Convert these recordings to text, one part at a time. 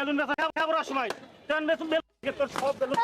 Balloon বেচা খাবার সময় ট্রেন বেলুন তোর সব balloon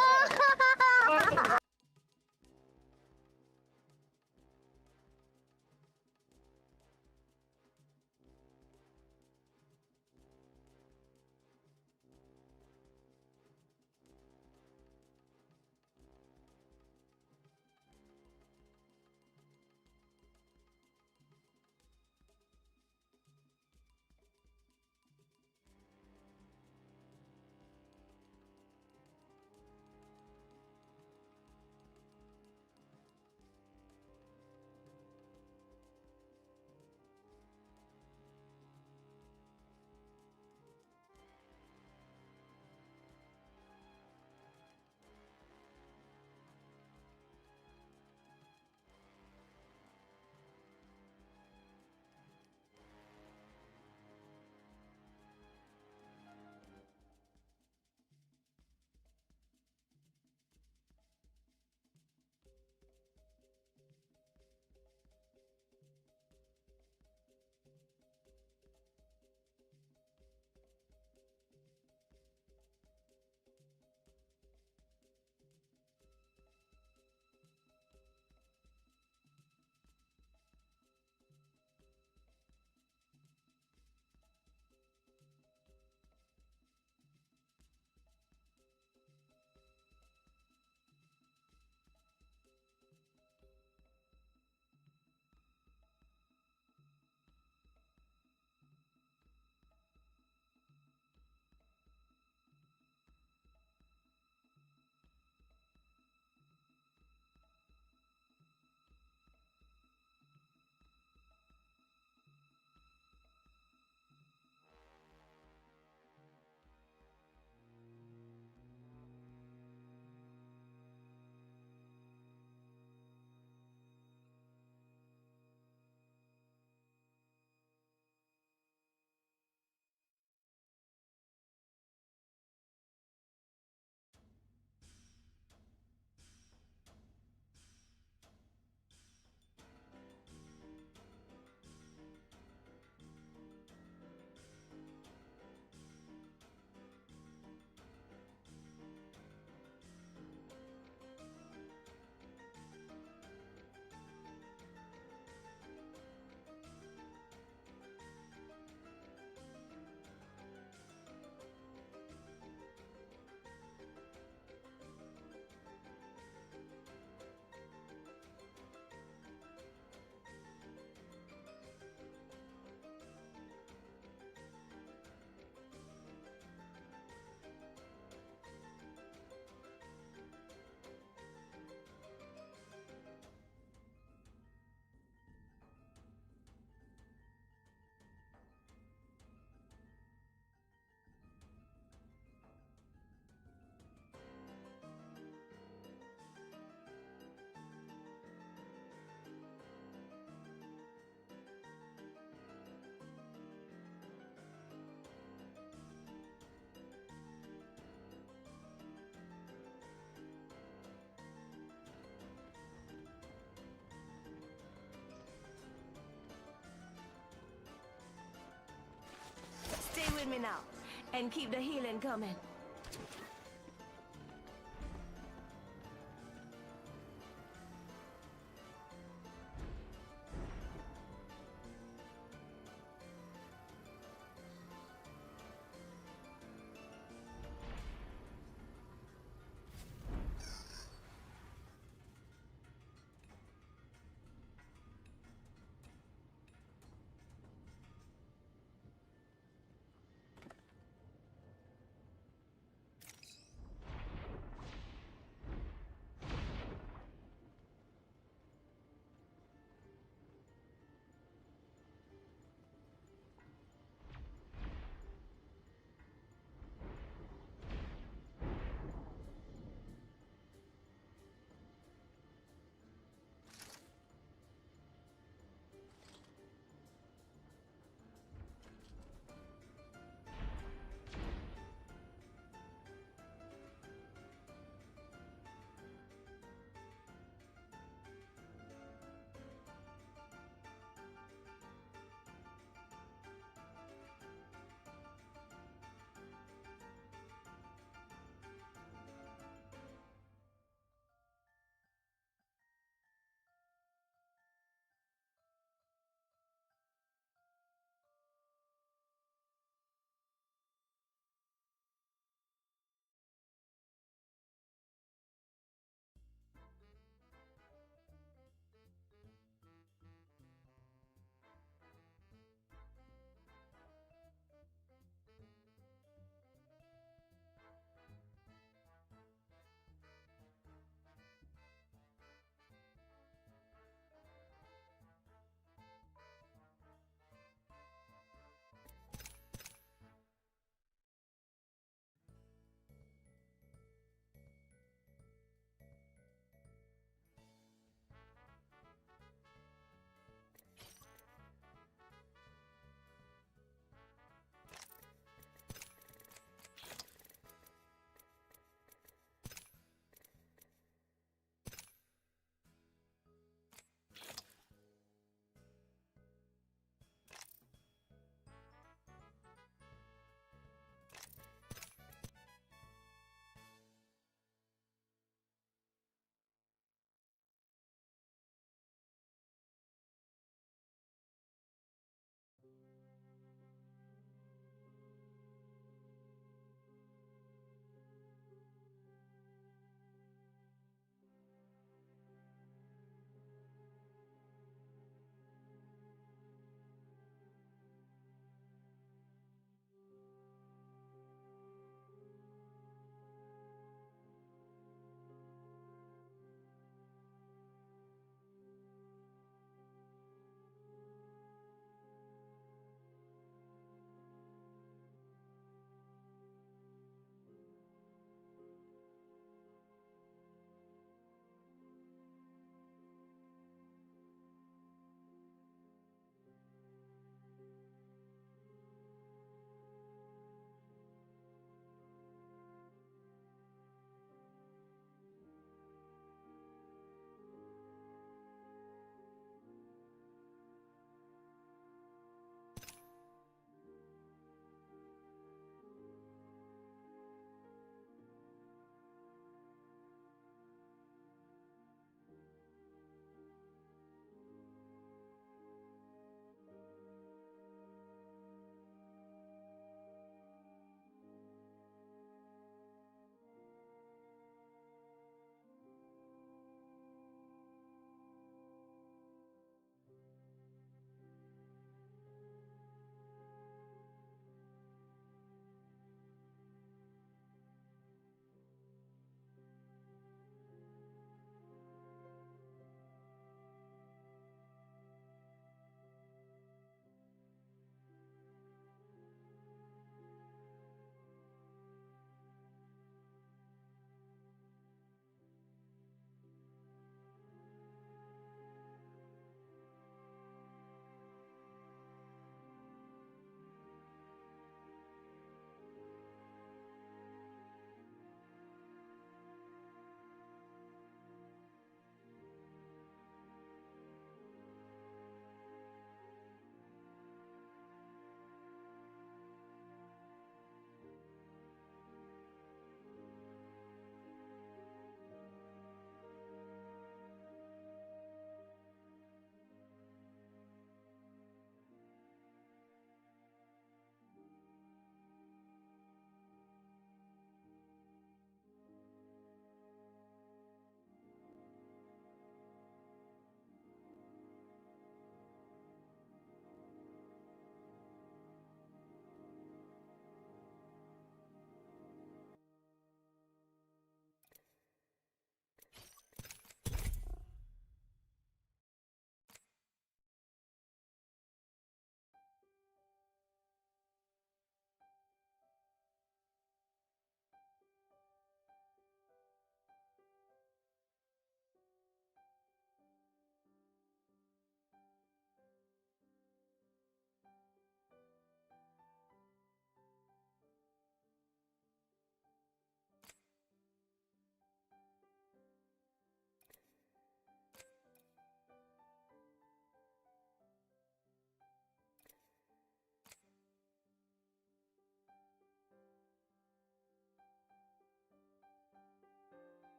Stay with me now, and keep the healing coming.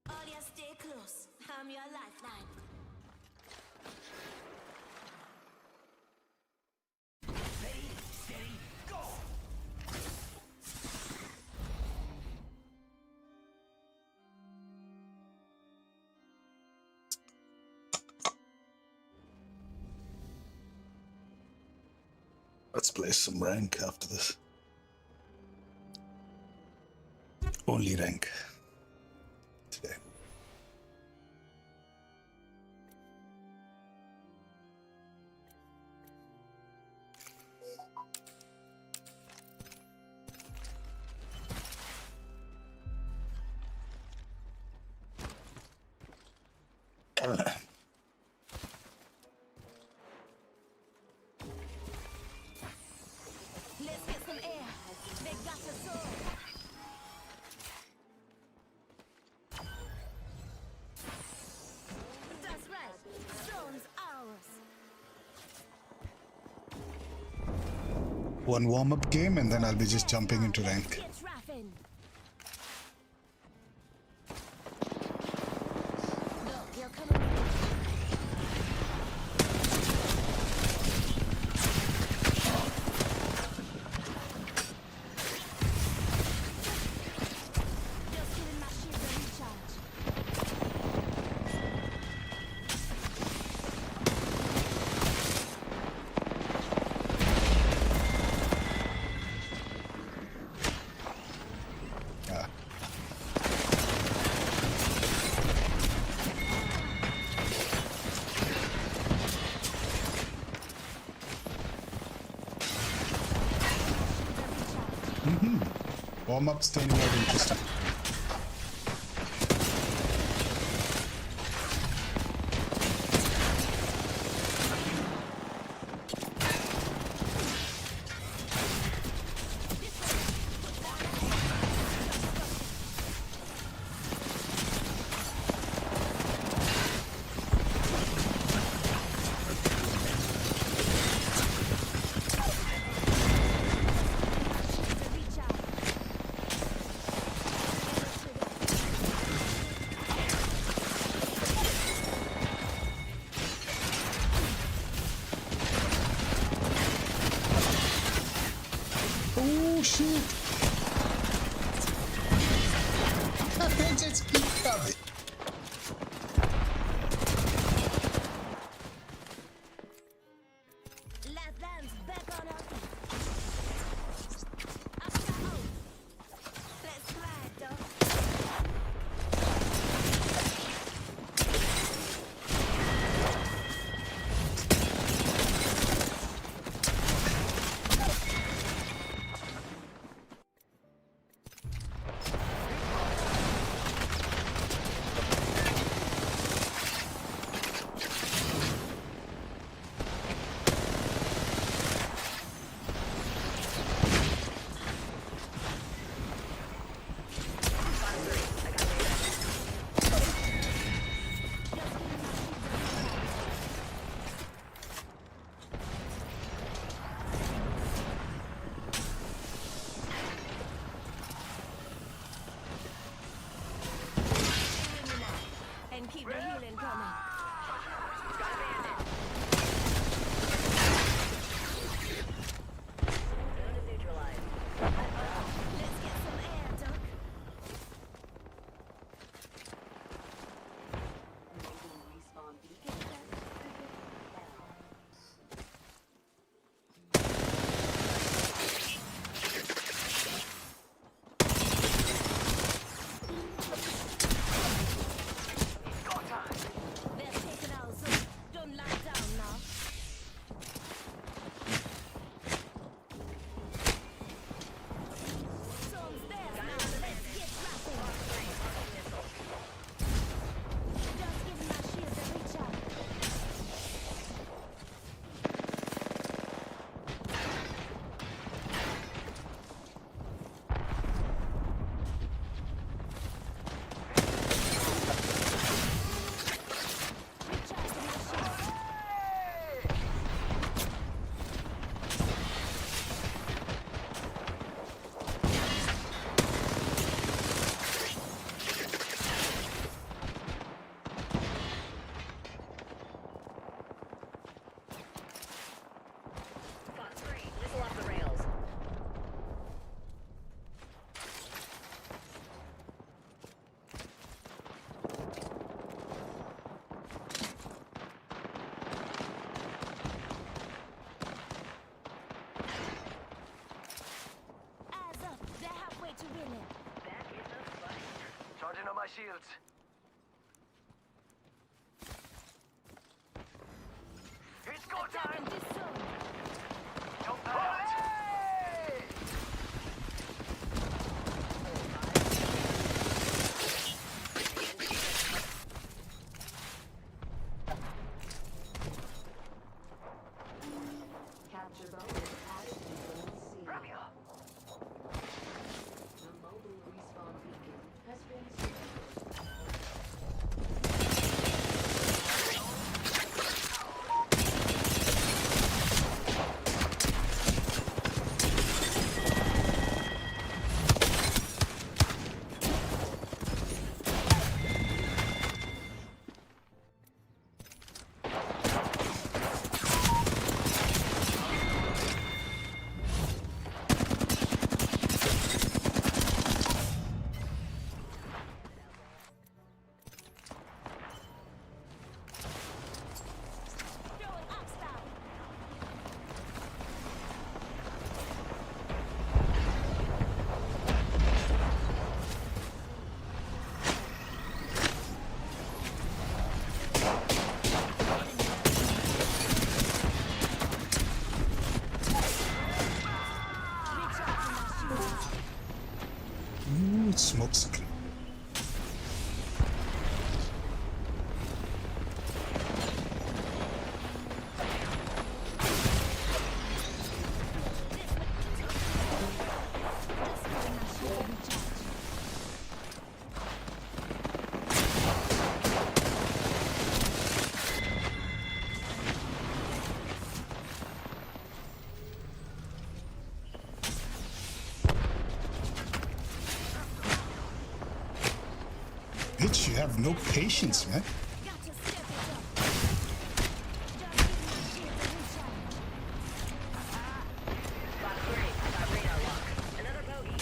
Audience, stay close. I'm your lifeline. Ready, steady, go! Let's play some rank after this. Only rank today. Let's get some air. They got us all. That's right. Stone's ours. One warm-up game and then I'll be just jumping into rank. Get trapping. Look, you're coming. Just giving my shield a recharge. Yeah. Warm-up's turning out interesting. Oh shoot! They just keep coming. Lifeline's back on our feet. Up the hole. Let's slide, though. my shields. It's go Attack in time! this zone. Jump out! Capture bonus added to Zone C. Romeo! The mobile respawn beacon has been secured. Throwing up style. Recharging my shields. Ooh, smoke's clean. Just giving my shield a recharge. Bitch, you have no patience, man. Got to step it up. Just giving my shield a recharge. Box 3, I got radar lock. Another bogey.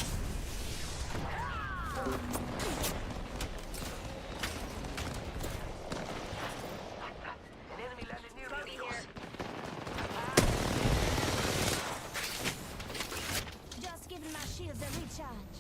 An enemy landed near me, Bogey amigos. here. Just giving my shields a recharge.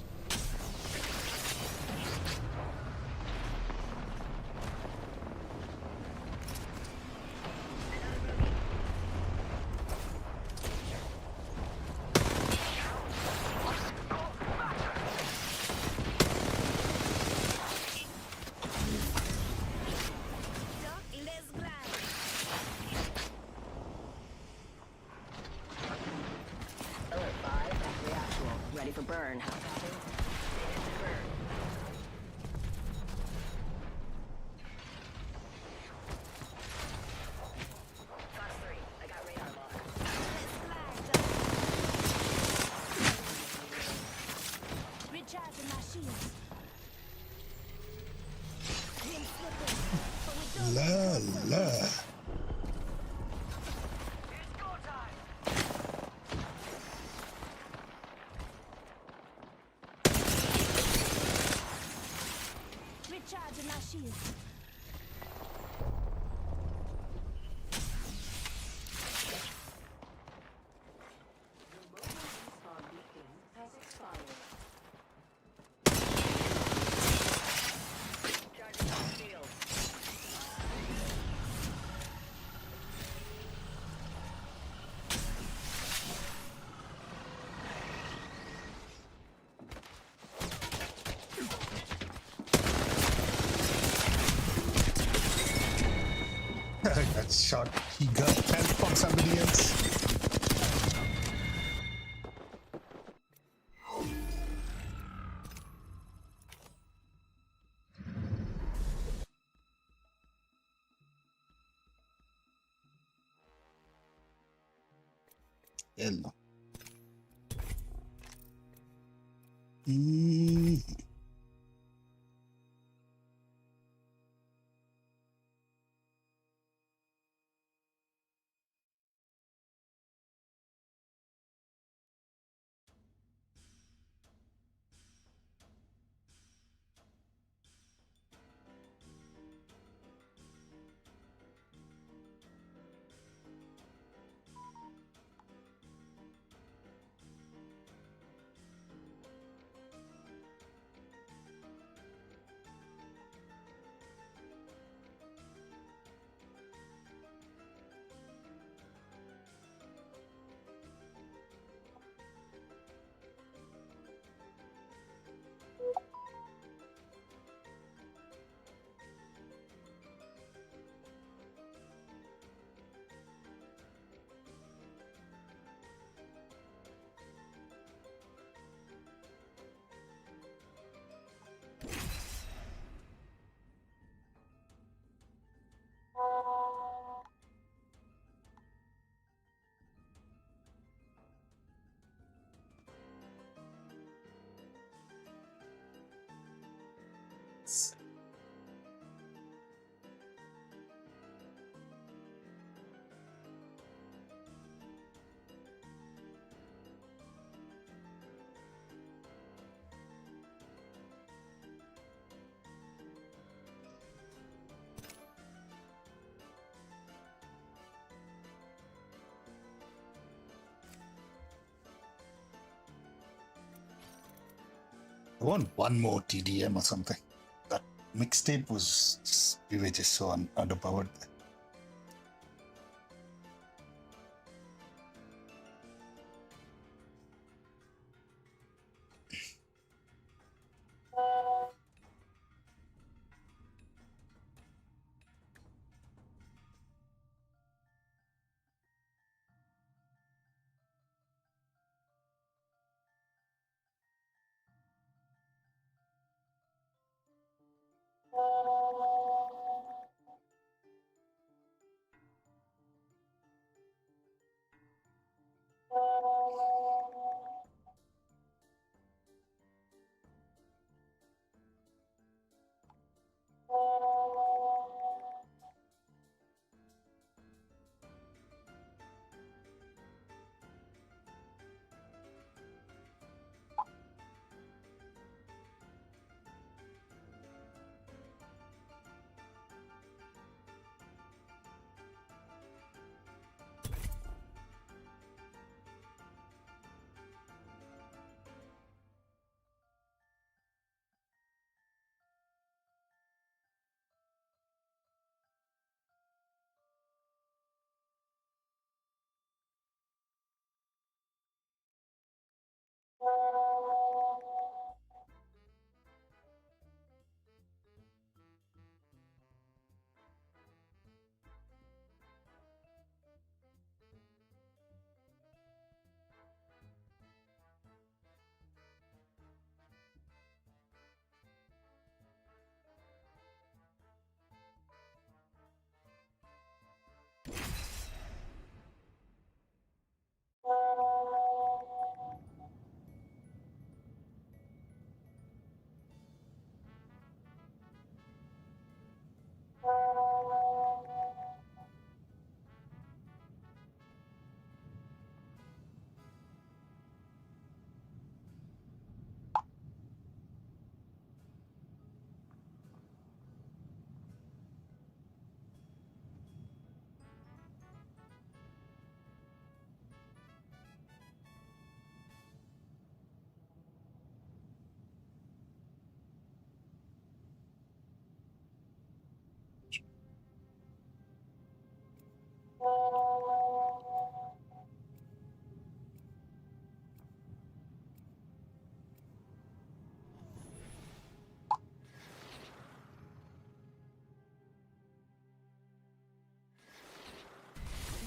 So, let's grind. Alert 5, factory actual. Ready for burn. How copy? Burn. Box 3, I got radar lock. Let's glide. Recharging my shields. Rim slipping, but we don't La let go. la. It's go time! Recharging my shields. The mobile respawn beacon has expired. Charging all shields. I got shot. He got help from somebody else. Hello. I want one more TDM or something. That mixtape was just, we were just so underpowered.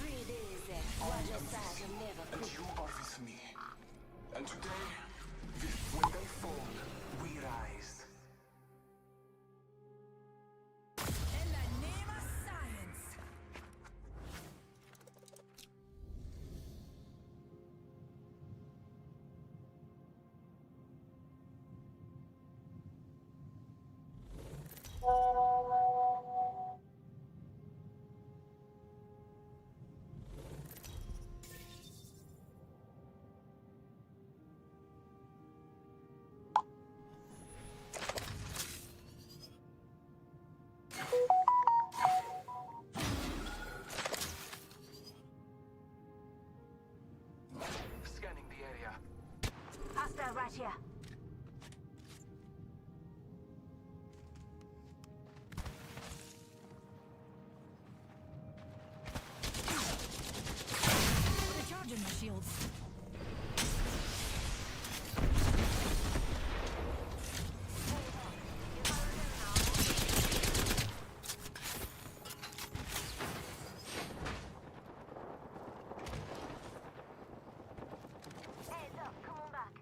Breathe easy. Watch your side, you'll never And quit. you are with me. And today, when they fall, we rise. In the name of science. Scanning the area. Hostile right here. Recharging my shields. Heads up, come on back.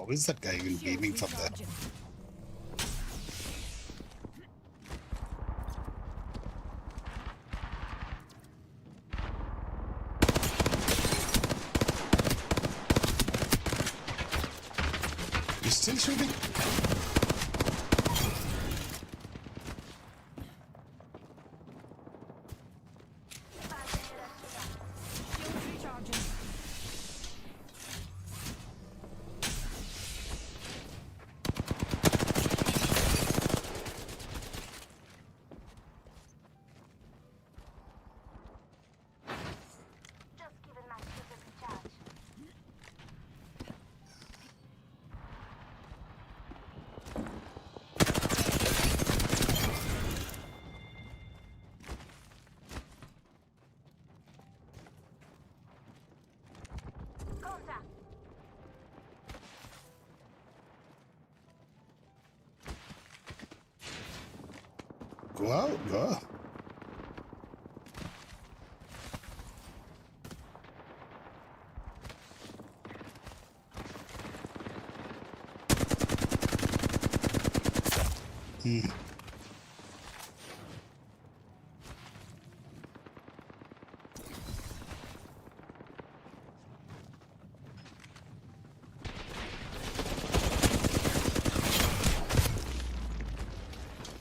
How is that guy even beaming from there? Recharging. He's still shooting? Shields recharging. Just giving my shield a recharge. Contact. Go out, go.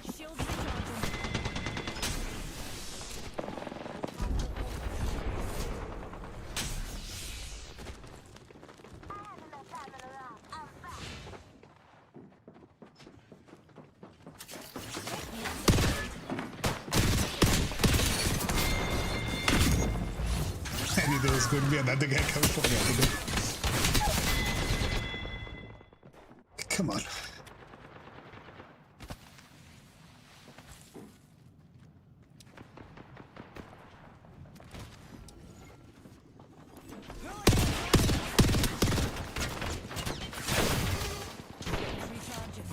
Shields recharging. I had enough time around. I'm back. I knew there was going to be another guy coming from the other door. Come on. Recharging.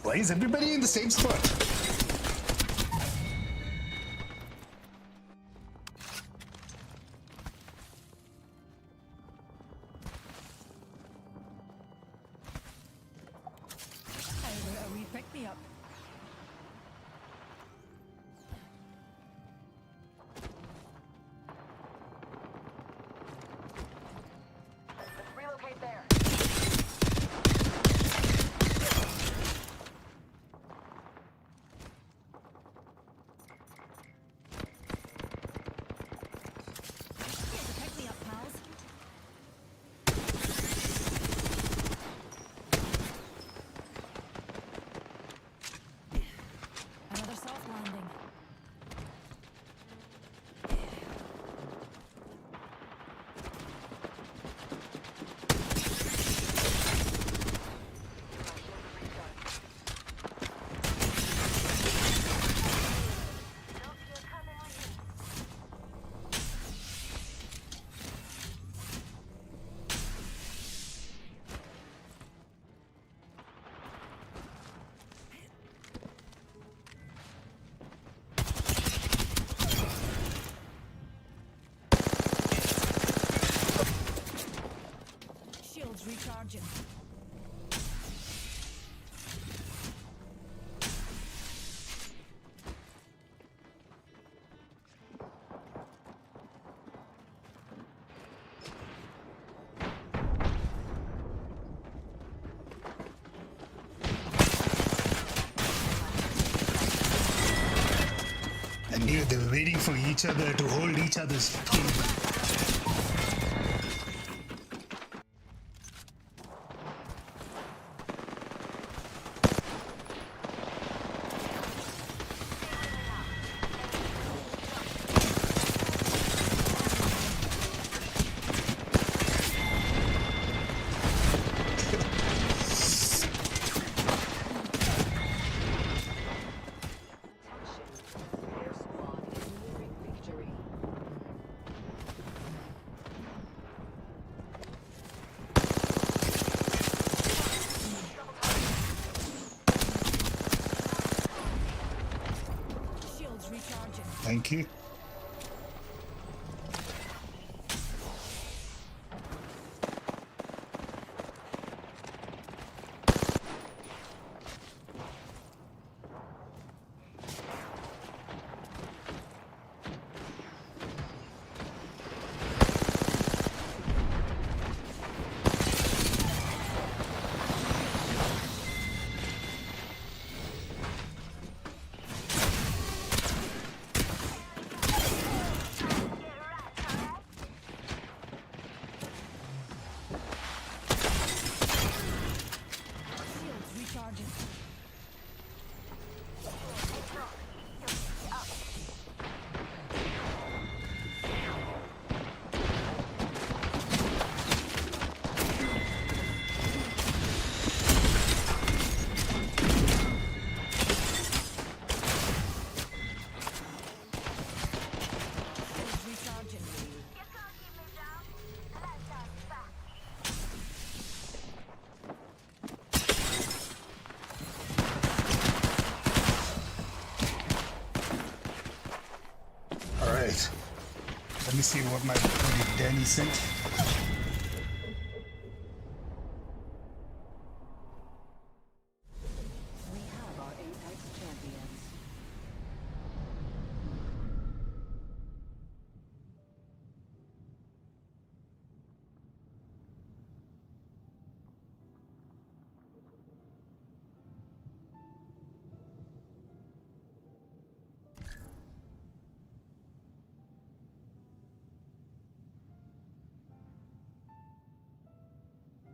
Why is everybody in the same spot? A wee pick me up. Let's relocate there. Here's a pick me up, pals. Another soft landing. Nope, you're coming with me. Shields recharging. I knew they were waiting for each other to hold each other's team. Your squad is nearing victory. Shields recharging. Thank you. Let me see what my buddy Danny sent. We have our Apex champions.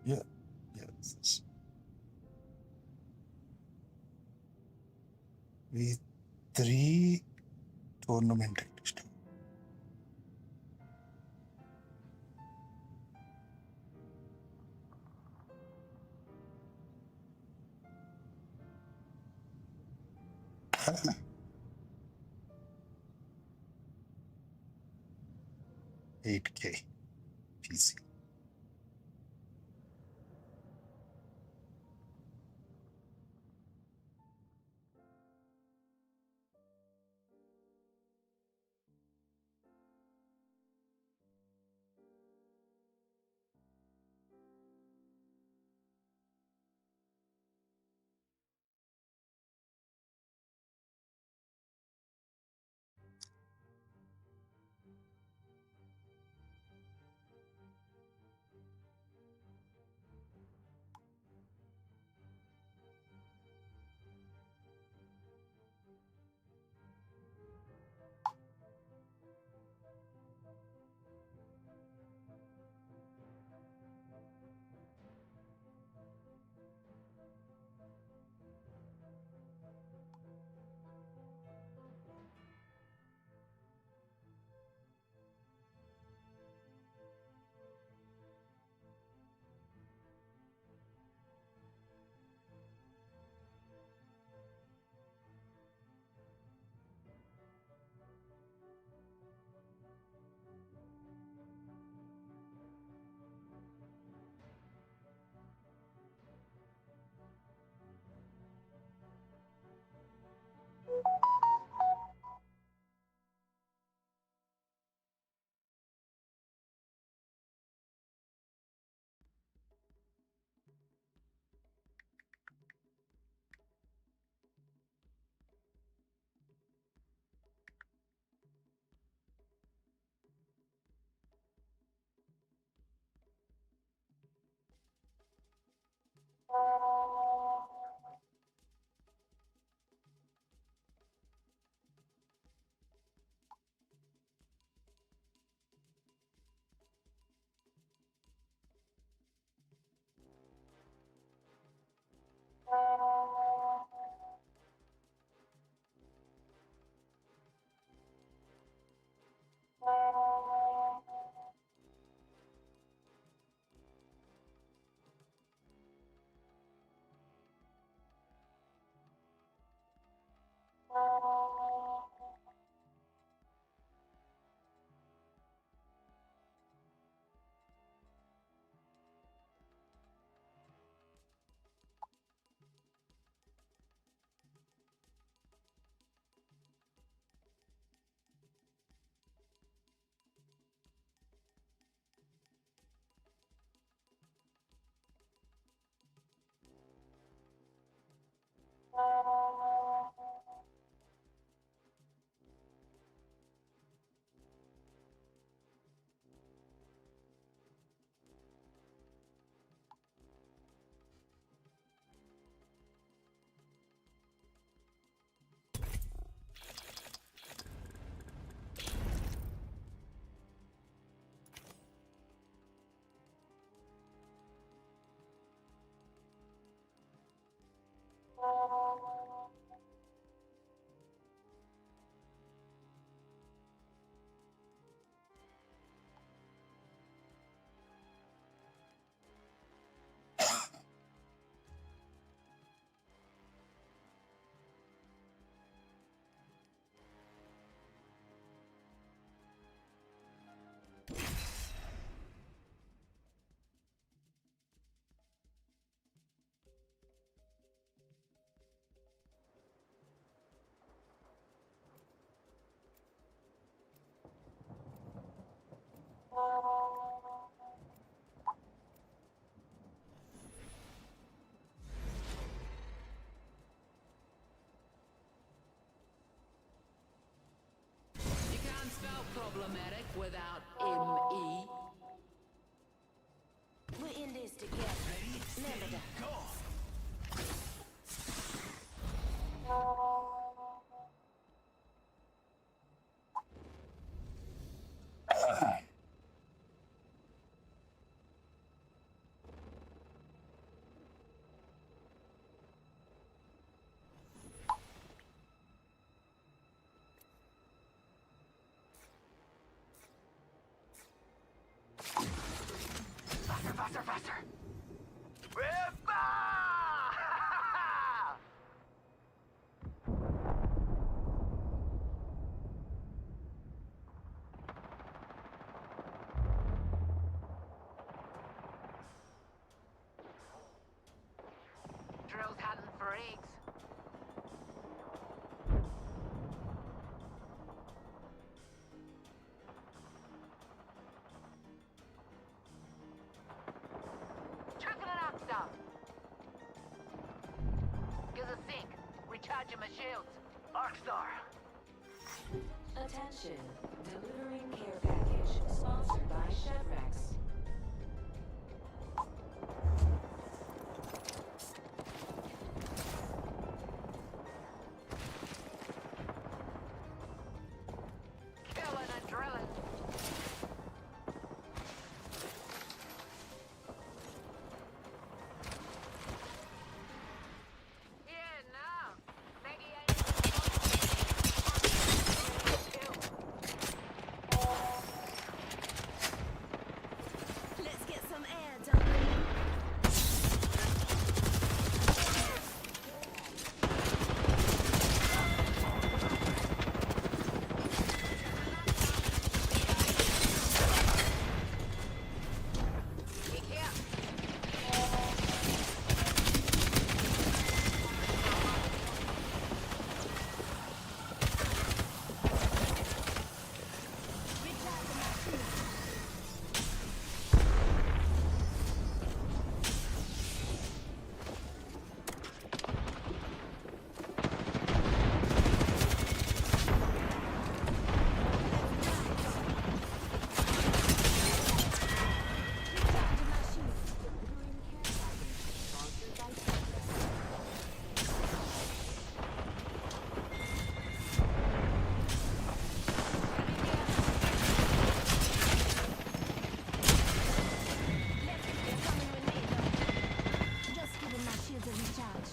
Yeah, yeah. This is V3 tournament activity. $8K PC. problematic without ME. We're in this together. Remember that. Faster, faster, faster! Drills hunting for eggs. Chucking an up some. Gives a sink. Recharging my shields. Arcstar! Attention. Delivering care package. Sponsored by Chevrex. Killing and drilling. Yeah, no. Maybe I Let's get some air, don't we? Just giving my shields a recharge.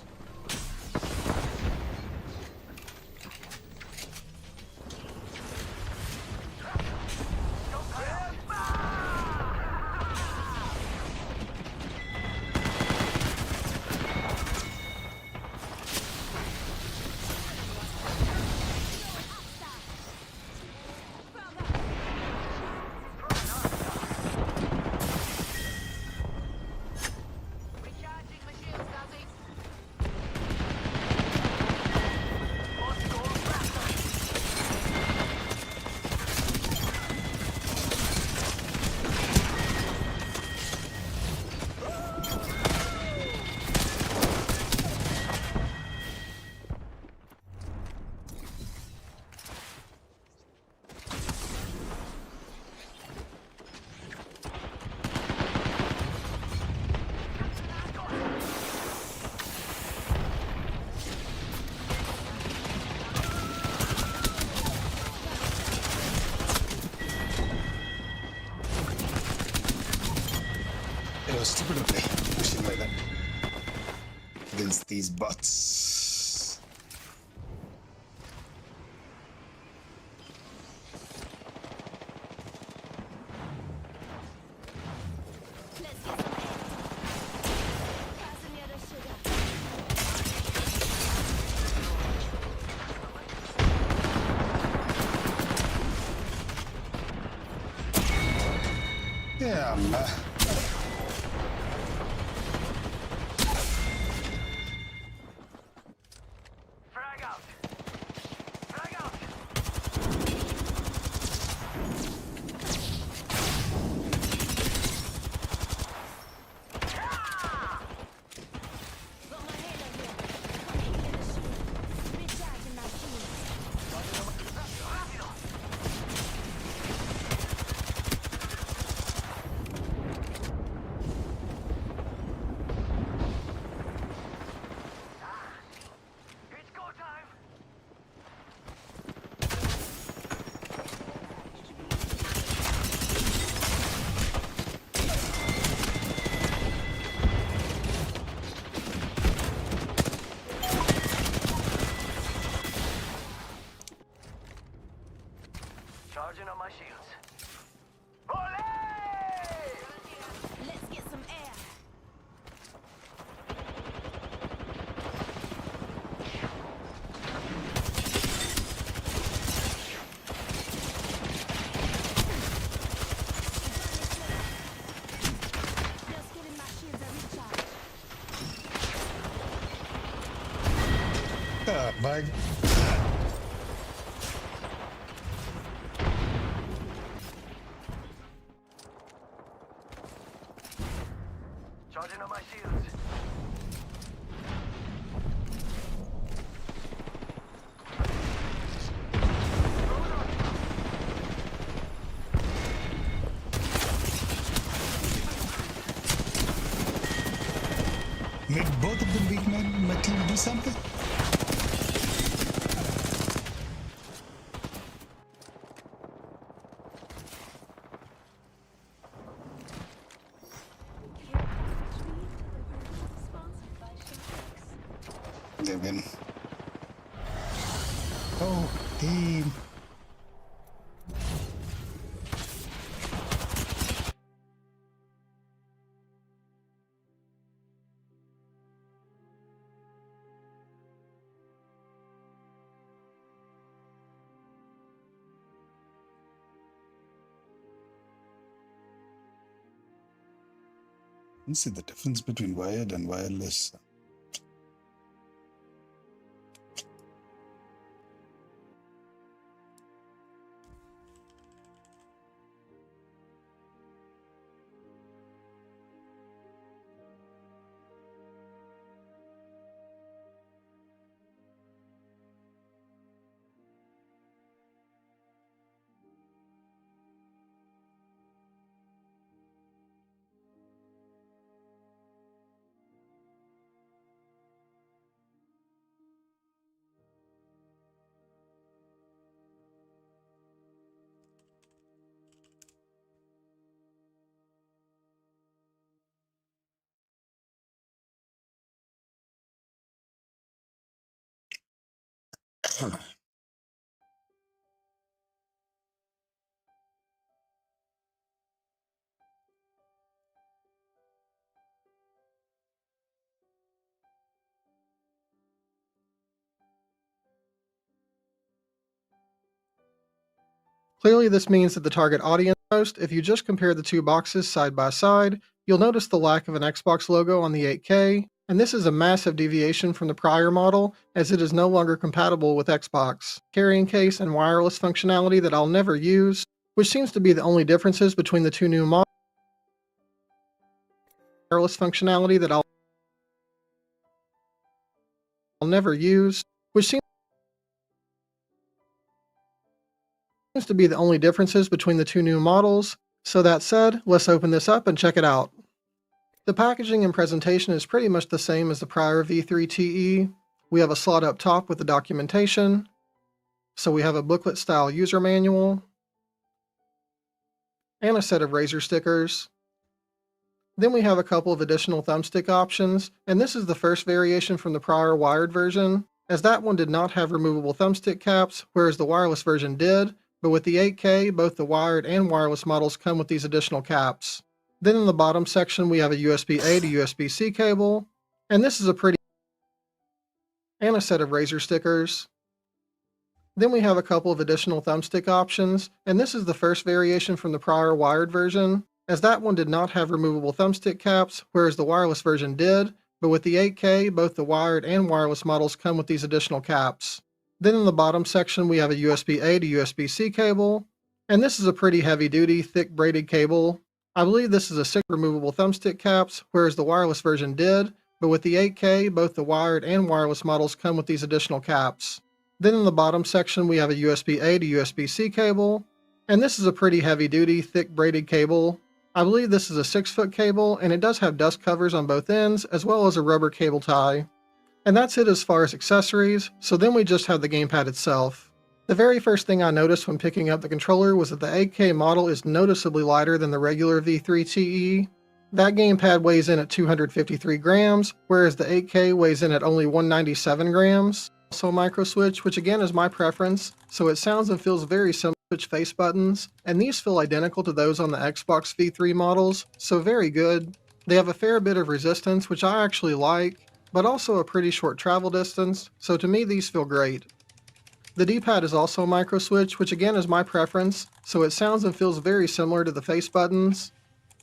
recharging my shields, Guzzy. It was stupid of me pushing like that against these bots. Let's get some air. Passing you the sugar. Yeah, man. Frag out! Frag out! Got my head up here. Come here, the shield. Recharging my shields. Rápido! Charging on my shields. Olé! Let's get some air. Just giving my shields a recharge. Oh my. Charging on my shields. Made both of them weak men in my team do something? They win. Oh, team. Let's see the difference between wired and wireless. Clearly, this means that the target audience post, if you just compare the two boxes side by side, you'll notice the lack of an Xbox logo on the 8K, and this is a massive deviation from the prior model, as it is no longer compatible with Xbox carrying case and wireless functionality that I'll never use, which seems to be the only differences between the two new models. Wireless functionality that I'll never use, which seems to be the only differences between the two new models. So that said, let's open this up and check it out. The packaging and presentation is pretty much the same as the prior V3 TE. We have a slot up top with the documentation. So we have a booklet style user manual and a set of razor stickers. Then we have a couple of additional thumbstick options, and this is the first variation from the prior wired version, as that one did not have removable thumbstick caps, whereas the wireless version did. But with the 8K, both the wired and wireless models come with these additional caps. Then in the bottom section, we have a USB-A to USB-C cable, and this is a pretty and a set of razor stickers. Then we have a couple of additional thumbstick options, and this is the first variation from the prior wired version, as that one did not have removable thumbstick caps, whereas the wireless version did. But with the 8K, both the wired and wireless models come with these additional caps. Then in the bottom section, we have a USB-A to USB-C cable, and this is a pretty heavy-duty, thick braided cable. I believe this is a 6 removable thumbstick caps, whereas the wireless version did, but with the 8K, both the wired and wireless models come with these additional caps. Then in the bottom section, we have a USB-A to USB-C cable, and this is a pretty heavy-duty, thick braided cable. I believe this is a 6-foot cable, and it does have dust covers on both ends, as well as a rubber cable tie. And that's it as far as accessories, so then we just have the gamepad itself. The very first thing I noticed when picking up the controller was that the 8K model is noticeably lighter than the regular V3 TE. That gamepad weighs in at 253 grams, whereas the 8K weighs in at only 197 grams. Also micro switch, which again is my preference, so it sounds and feels very similar switch face buttons, and these feel identical to those on the Xbox V3 models, so very good. They have a fair bit of resistance, which I actually like, but also a pretty short travel distance, so to me these feel great. The D-pad is also a micro switch, which again is my preference, so it sounds and feels very similar to the face buttons.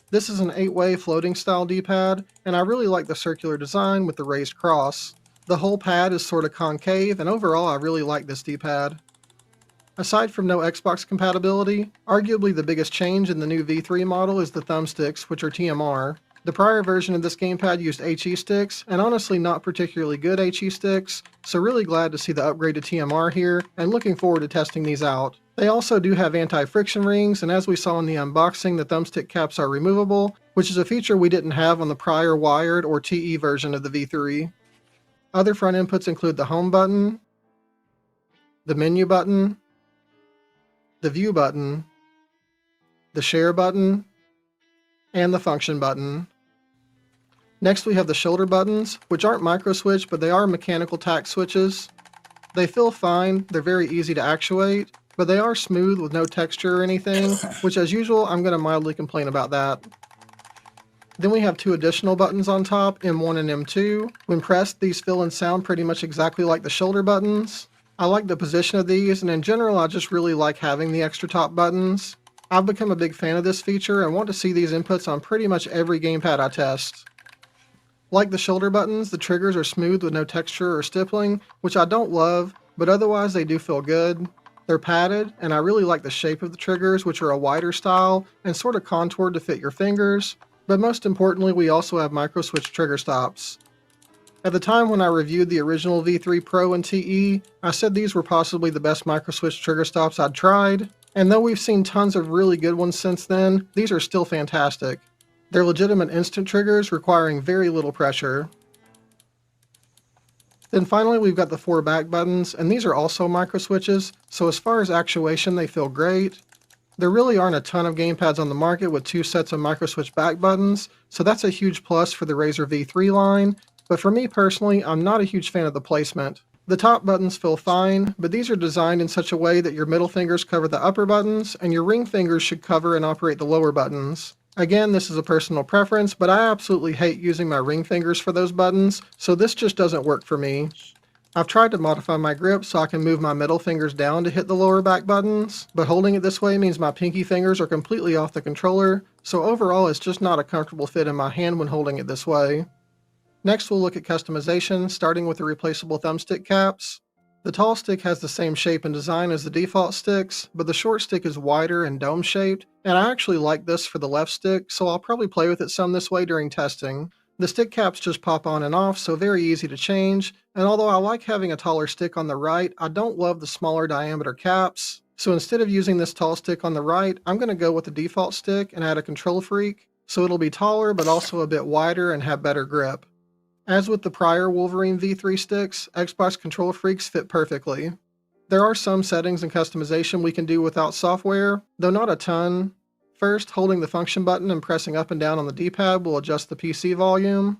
This is an 8-way floating style D-pad, and I really like the circular design with the raised cross. The whole pad is sort of concave, and overall I really like this D-pad. Aside from no Xbox compatibility, arguably the biggest change in the new V3 model is the thumbsticks, which are TMR. The prior version of this gamepad used HE sticks, and honestly not particularly good HE sticks, so really glad to see the upgrade to TMR here, and looking forward to testing these out. They also do have anti-friction rings, and as we saw in the unboxing, the thumbstick caps are removable, which is a feature we didn't have on the prior wired or TE version of the V3. Other front inputs include the home button, the menu button, the view button, the share button, and the function button. Next we have the shoulder buttons, which aren't micro switch, but they are mechanical tack switches. They feel fine, they're very easy to actuate, but they are smooth with no texture or anything, which as usual I'm going to mildly complain about that. Then we have two additional buttons on top, M1 and M2. When pressed, these feel and sound pretty much exactly like the shoulder buttons. I like the position of these, and in general I just really like having the extra top buttons. I've become a big fan of this feature and want to see these inputs on pretty much every gamepad I test. Like the shoulder buttons, the triggers are smooth with no texture or stippling, which I don't love, but otherwise they do feel good. They're padded, and I really like the shape of the triggers, which are a wider style and sort of contoured to fit your fingers, but most importantly we also have micro switch trigger stops. At the time when I reviewed the original V3 Pro and TE, I said these were possibly the best micro switch trigger stops I'd tried, and though we've seen tons of really good ones since then, these are still fantastic. They're legitimate instant triggers requiring very little pressure. Then finally we've got the 4 back buttons, and these are also micro switches, so as far as actuation they feel great. There really aren't a ton of gamepads on the market with 2 sets of micro switch back buttons, so that's a huge plus for the Razer V3 line, but for me personally I'm not a huge fan of the placement. The top buttons feel fine, but these are designed in such a way that your middle fingers cover the upper buttons, and your ring fingers should cover and operate the lower buttons. Again, this is a personal preference, but I absolutely hate using my ring fingers for those buttons, so this just doesn't work for me. I've tried to modify my grip so I can move my middle fingers down to hit the lower back buttons, but holding it this way means my pinky fingers are completely off the controller, so overall it's just not a comfortable fit in my hand when holding it this way. Next we'll look at customization, starting with the replaceable thumbstick caps. The tall stick has the same shape and design as the default sticks, but the short stick is wider and dome-shaped, and I actually like this for the left stick, so I'll probably play with it some this way during testing. The stick caps just pop on and off, so very easy to change, and although I like having a taller stick on the right, I don't love the smaller diameter caps, so instead of using this tall stick on the right, I'm going to go with the default stick and add a control freak, so it'll be taller but also a bit wider and have better grip. As with the prior Wolverine V3 sticks, Xbox control freaks fit perfectly. There are some settings and customization we can do without software, though not a ton. First, holding the function button and pressing up and down on the D-pad will adjust the PC volume.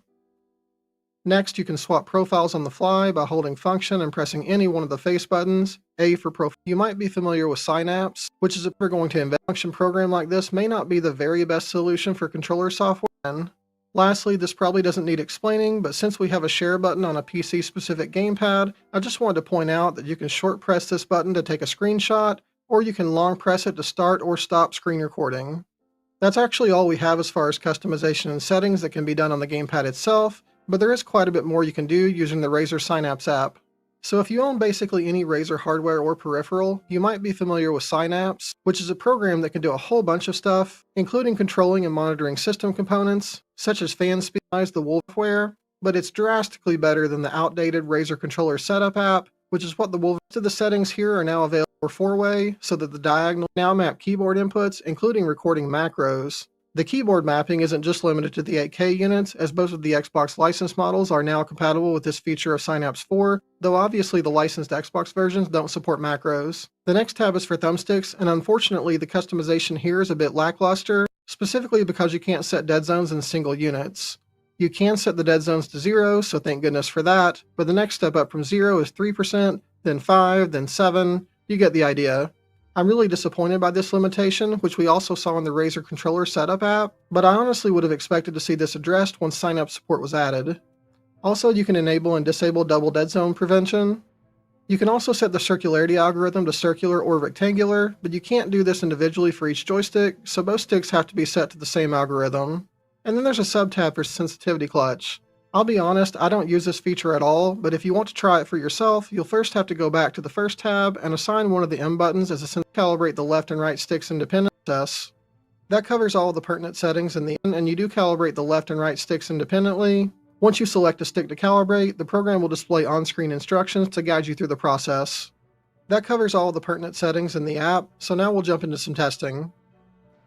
Next, you can swap profiles on the fly by holding function and pressing any one of the face buttons, A for profile. You might be familiar with Synapse, which is if we're going to invent a function program like this may not be the very best solution for controller software. Lastly, this probably doesn't need explaining, but since we have a share button on a PC-specific gamepad, I just wanted to point out that you can short press this button to take a screenshot, or you can long press it to start or stop screen recording. That's actually all we have as far as customization and settings that can be done on the gamepad itself, but there is quite a bit more you can do using the Razer Synapse app. So if you own basically any Razer hardware or peripheral, you might be familiar with Synapse, which is a program that can do a whole bunch of stuff, including controlling and monitoring system components, such as fan speed, the Wolfware, but it's drastically better than the outdated Razer controller setup app, which is what the Wolf. Most of the settings here are now available for 4-way, so that the diagonal now map keyboard inputs, including recording macros. The keyboard mapping isn't just limited to the 8K units, as both of the Xbox licensed models are now compatible with this feature of Synapse 4, though obviously the licensed Xbox versions don't support macros. The next tab is for thumbsticks, and unfortunately the customization here is a bit lackluster, specifically because you can't set dead zones in single units. You can set the dead zones to 0, so thank goodness for that, but the next step up from 0 is 3%, then 5, then 7, you get the idea. I'm really disappointed by this limitation, which we also saw in the Razer controller setup app, but I honestly would have expected to see this addressed once sign-up support was added. Also, you can enable and disable double dead zone prevention. You can also set the circularity algorithm to circular or rectangular, but you can't do this individually for each joystick, so both sticks have to be set to the same algorithm. And then there's a sub-tab for sensitivity clutch. I'll be honest, I don't use this feature at all, but if you want to try it for yourself, you'll first have to go back to the first tab and assign one of the M buttons as a calibrate the left and right sticks independently. That covers all the pertinent settings in the end, and you do calibrate the left and right sticks independently. Once you select a stick to calibrate, the program will display on-screen instructions to guide you through the process. That covers all the pertinent settings in the app, so now we'll jump into some testing.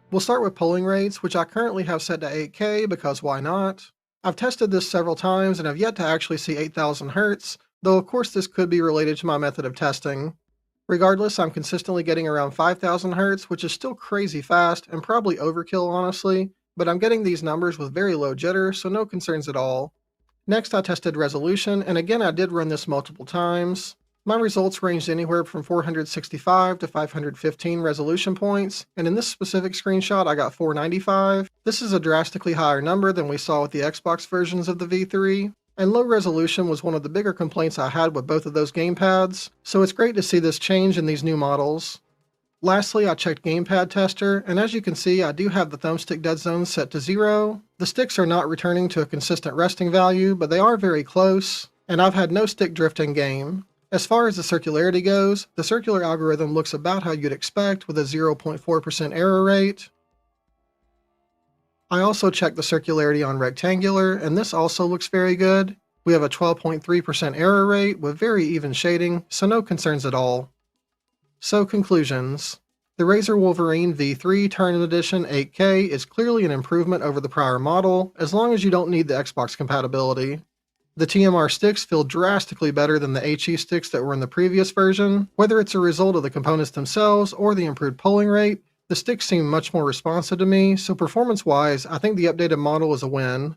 We'll start with polling rates, which I currently have set to 8K because why not? I've tested this several times and have yet to actually see 8000 Hz, though of course this could be related to my method of testing. Regardless, I'm consistently getting around 5000 Hz, which is still crazy fast and probably overkill honestly, but I'm getting these numbers with very low jitter, so no concerns at all. Next I tested resolution, and again I did run this multiple times. My results ranged anywhere from 465 to 515 resolution points, and in this specific screenshot I got 495. This is a drastically higher number than we saw with the Xbox versions of the V3, and low resolution was one of the bigger complaints I had with both of those gamepads, so it's great to see this change in these new models. Lastly, I checked Gamepad Tester, and as you can see, I do have the thumbstick dead zones set to 0. The sticks are not returning to a consistent resting value, but they are very close, and I've had no stick drift in game. As far as the circularity goes, the circular algorithm looks about how you'd expect with a 0.4% error rate. I also checked the circularity on rectangular, and this also looks very good. We have a 12.3% error rate with very even shading, so no concerns at all. So conclusions. The Razer Wolverine V3 Tournament Edition 8K is clearly an improvement over the prior model, as long as you don't need the Xbox compatibility. The TMR sticks feel drastically better than the HE sticks that were in the previous version. Whether it's a result of the components themselves or the improved polling rate, the sticks seem much more responsive to me, so performance-wise, I think the updated model is a win.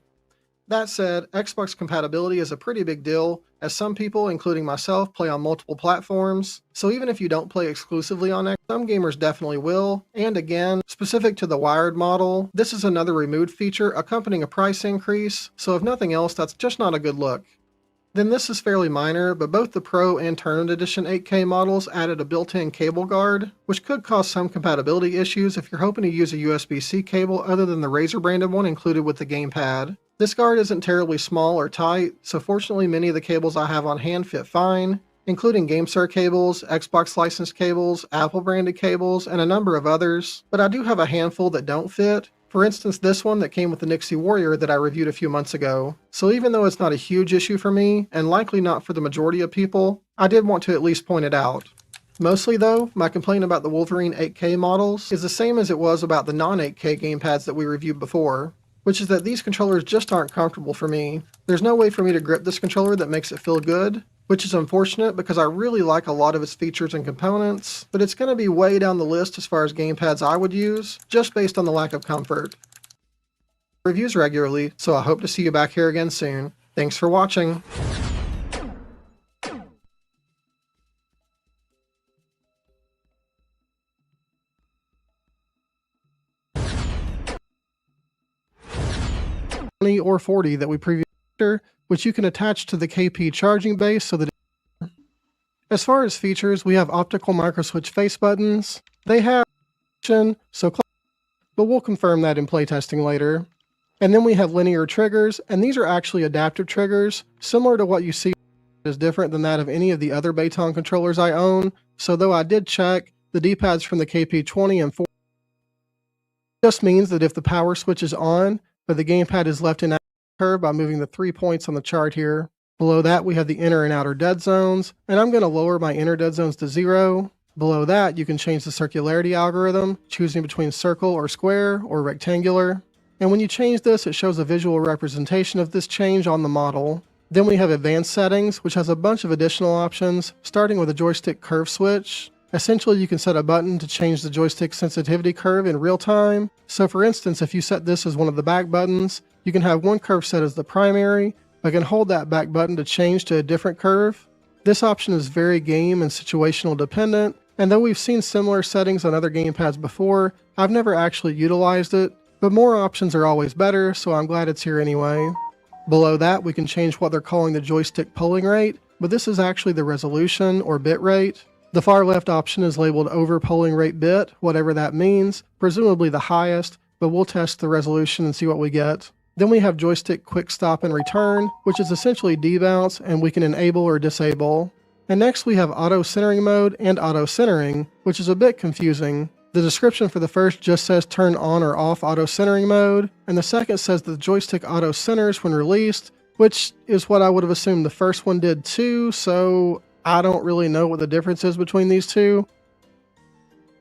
That said, Xbox compatibility is a pretty big deal, as some people, including myself, play on multiple platforms, so even if you don't play exclusively on Xbox, some gamers definitely will, and again, specific to the wired model, this is another removed feature accompanying a price increase, so if nothing else, that's just not a good look. Then this is fairly minor, but both the Pro and Tournament Edition 8K models added a built-in cable guard, which could cause some compatibility issues if you're hoping to use a USB-C cable other than the Razer branded one included with the gamepad. This guard isn't terribly small or tight, so fortunately many of the cables I have on hand fit fine, including GameSir cables, Xbox licensed cables, Apple branded cables, and a number of others, but I do have a handful that don't fit. For instance, this one that came with the Nixie Warrior that I reviewed a few months ago. So even though it's not a huge issue for me, and likely not for the majority of people, I did want to at least point it out. Mostly though, my complaint about the Wolverine 8K models is the same as it was about the non-8K gamepads that we reviewed before, which is that these controllers just aren't comfortable for me. There's no way for me to grip this controller that makes it feel good, which is unfortunate because I really like a lot of its features and components, but it's going to be way down the list as far as gamepads I would use, just based on the lack of comfort. Reviews regularly, so I hope to see you back here again soon. Thanks for watching! Or 40 that we previously, which you can attach to the KP charging base so that as far as features, we have optical microswitch face buttons. They have so but we'll confirm that in playtesting later. And then we have linear triggers, and these are actually adaptive triggers, similar to what you see is different than that of any of the other Baton controllers I own. So though I did check, the D-pads from the KP20 and 40 just means that if the power switch is on, but the gamepad is left in curve by moving the 3 points on the chart here. Below that we have the inner and outer dead zones, and I'm going to lower my inner dead zones to 0. Below that you can change the circularity algorithm, choosing between circle or square or rectangular. And when you change this, it shows a visual representation of this change on the model. Then we have advanced settings, which has a bunch of additional options, starting with a joystick curve switch. Essentially, you can set a button to change the joystick sensitivity curve in real time. So for instance, if you set this as one of the back buttons, you can have one curve set as the primary, but can hold that back button to change to a different curve. This option is very game and situational dependent, and though we've seen similar settings on other gamepads before, I've never actually utilized it, but more options are always better, so I'm glad it's here anyway. Below that, we can change what they're calling the joystick polling rate, but this is actually the resolution or bit rate. The far left option is labeled over polling rate bit, whatever that means, presumably the highest, but we'll test the resolution and see what we get. Then we have joystick quick stop and return, which is essentially debounce, and we can enable or disable. And next we have auto centering mode and auto centering, which is a bit confusing. The description for the first just says turn on or off auto centering mode, and the second says that the joystick auto centers when released, which is what I would have assumed the first one did too, so I don't really know what the difference is between these two.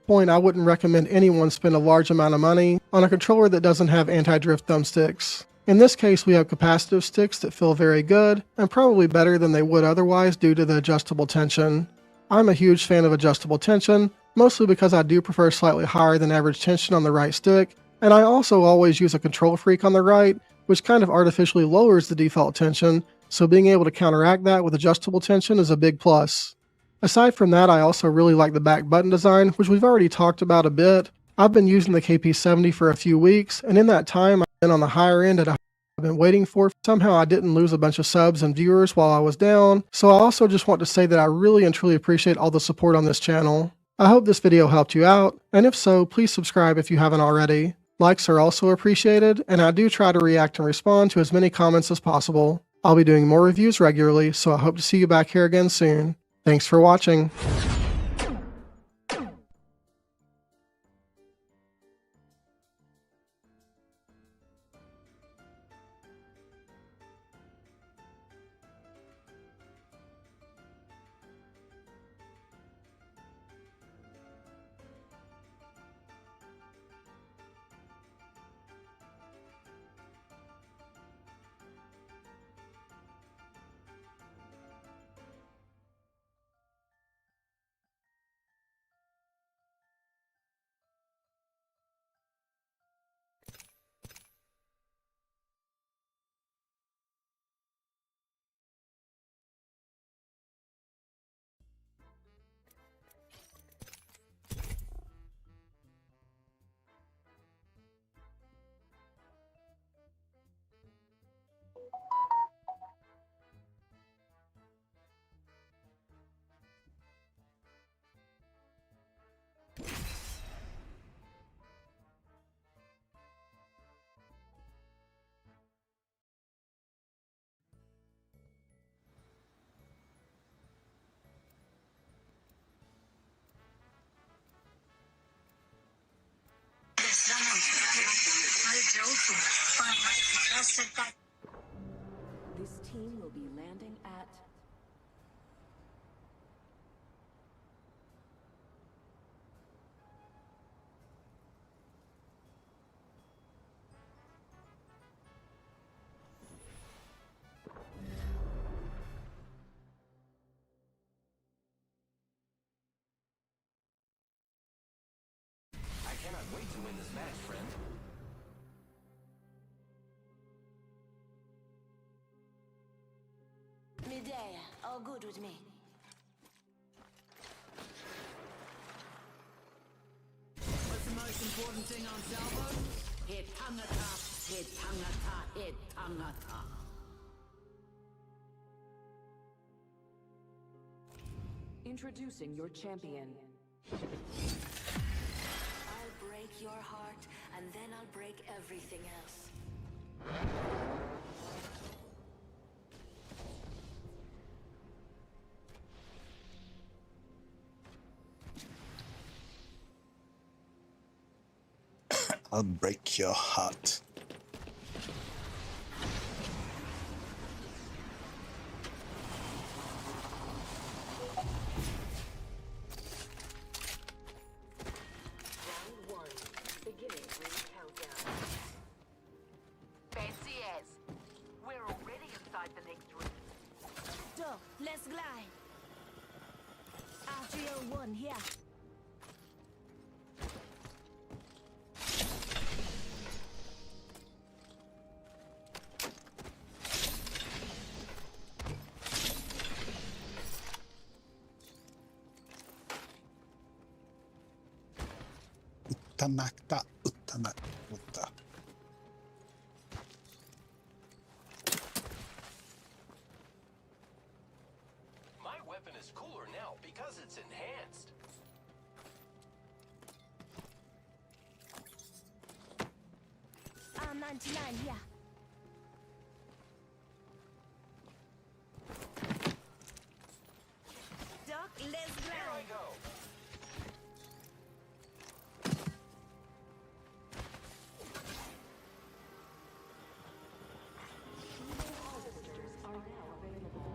I wouldn't recommend anyone spend a large amount of money on a controller that doesn't have anti-drift thumbsticks. In this case, we have capacitive sticks that feel very good, and probably better than they would otherwise due to the adjustable tension. I'm a huge fan of adjustable tension, mostly because I do prefer slightly higher than average tension on the right stick, and I also always use a control freak on the right, which kind of artificially lowers the default tension, so being able to counteract that with adjustable tension is a big plus. Aside from that, I also really like the back button design, which we've already talked about a bit. I've been using the KP70 for a few weeks, and in that time I've been on the higher end I've been waiting for. Somehow I didn't lose a bunch of subs and viewers while I was down, so I also just want to say that I really and truly appreciate all the support on this channel. I hope this video helped you out, and if so, please subscribe if you haven't already. Likes are also appreciated, and I do try to react and respond to as many comments as possible. I'll be doing more reviews regularly, so I hope to see you back here again soon. Thanks for watching. This team will be landing at... I cannot wait to win this match, friend. Midday, all good with me. What's the most important thing on Salvo? Hit Tangata, hit Tangata, hit Tangata. Introducing your champion. I'll break your heart, and then I'll break everything else. I'll break your heart. Round 1. Beginning ring countdown. Fancy as. We're already inside the next ring. So, let's glide. R301 here. Utanakta, Utanakta. My weapon is cooler now because it's enhanced. I'm 99 here. Doc, let's Here I grind. go. Harvesters are now available.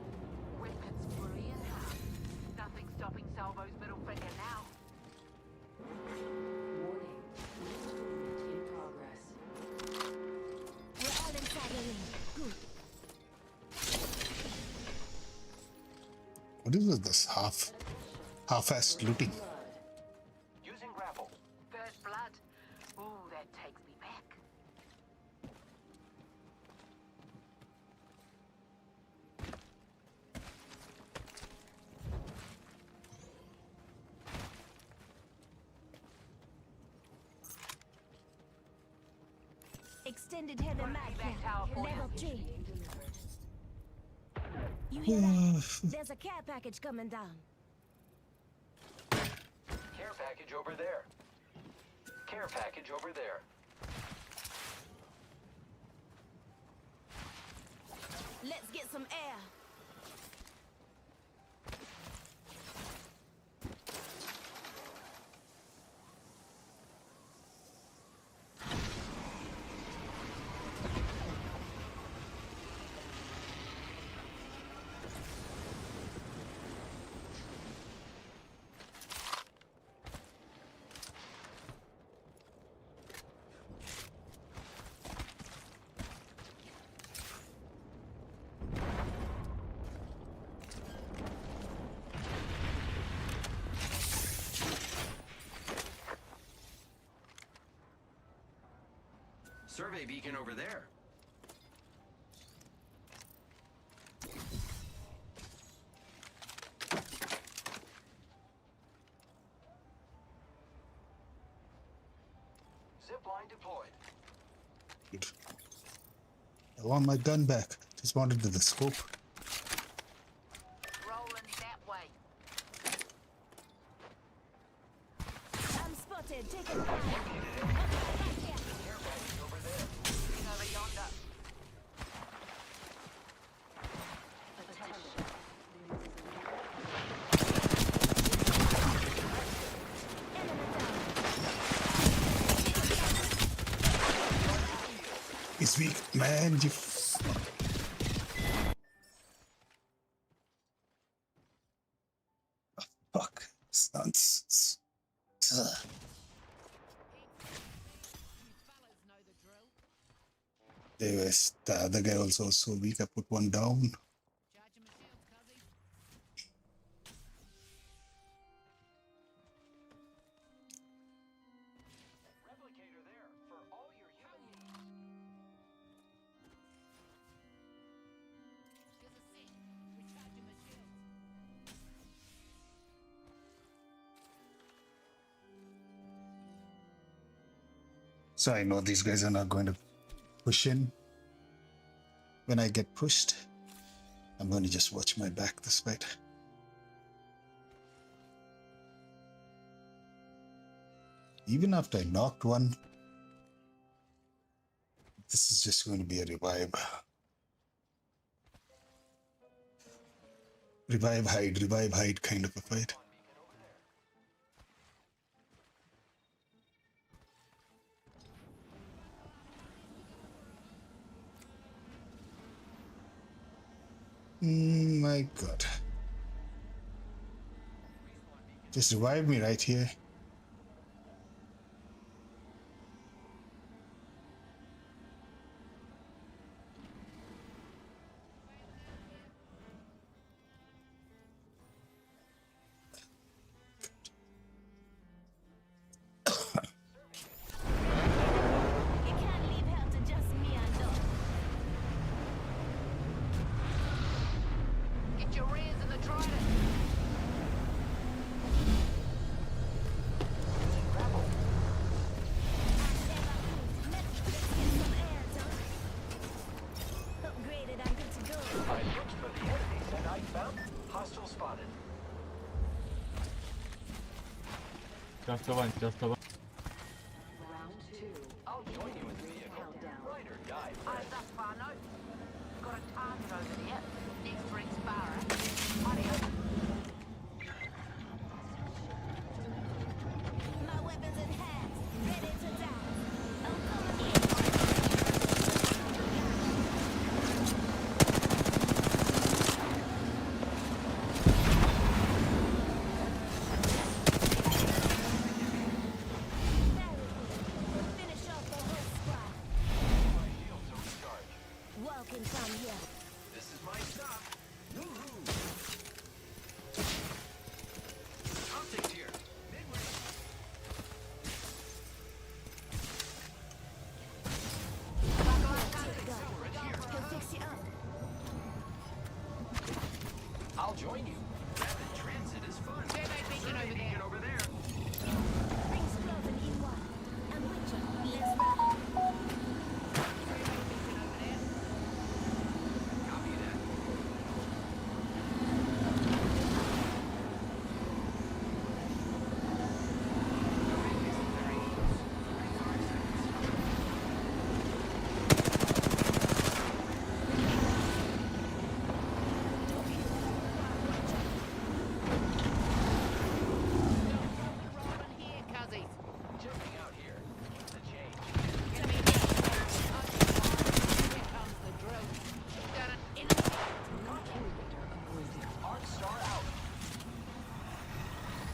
Weapons fully in hand. Nothing stopping Salvo's middle finger now. Warning. Movement in progress. We're all inside the ring. Good. What is this half-assed looting? Using grapple. First blood. Ooh, that takes me back. Extended heavy mag back here. tower for Level you. 3. You hear that? There's a care package coming down. Care package over there. Care package over there. Let's get some air. Survey beacon over there. Zipline deployed. I want my gun back. Just wanted the scope. Rolling that way. I'm spotted. Take it back. Care package over there. Looking over yonder. Attention. He's weak, man. You fuck. It's nonsense. Ugh. You fellas know the drill. There was the other guy also was so weak. I put one down. Charging my shields, cuzzy. Replicator there for all your human needs. Here's a set. Recharging my shields. So I know these guys are not going to push in. When I get pushed, I'm going to just watch my back this fight. Even after I knocked one, this is just going to be a revive. Revive, hide kind of a fight. My God. Just revive me right here. You can't leave hell to just me and Doc. Get your rears in the trident. Just the one, just the one. Round 2. I'll join you in the vehicle. Countdown. Ride or die. Eyes up, Fano. Got a target over there. Next ring Sparrow. Audio. My weapons enhanced, ready to die. I'm coming in. Finish off the whole squad. My shields are recharged. Welcome from here. This is my stop. Woohoo! Optics here. Mid-range. He'll fix you up. I'll join you. Rapid transit is fun. Beacon over there. Beacon over there. Rings closing in one. I'm with you. Let's ride. Copy that. Rolling here, cuzzies. Jumping out here. Keep the change. Enemy here. Here comes the drill. Got an enemy. Arc star out.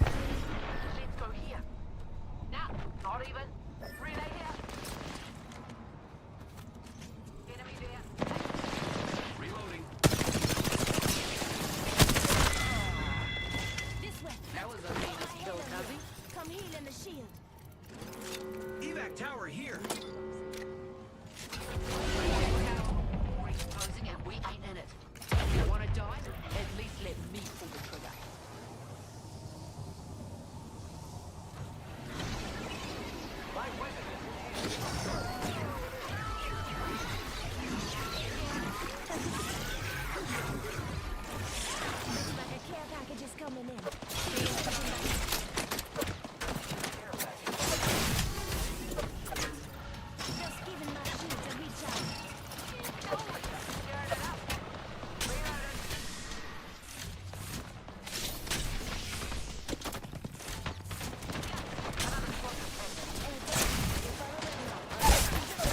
Let's go here. Nah, not even. Relay here. Enemy there. Reloading. This way. That was a meanest kill, cuzzy. Come heal in the shield. Evac tower here. We're exposing and we ain't in it. If you wanna die, at least let me pull the trigger. My weapon is Looks like a care package is coming in. care package. Just giving my shield a recharge.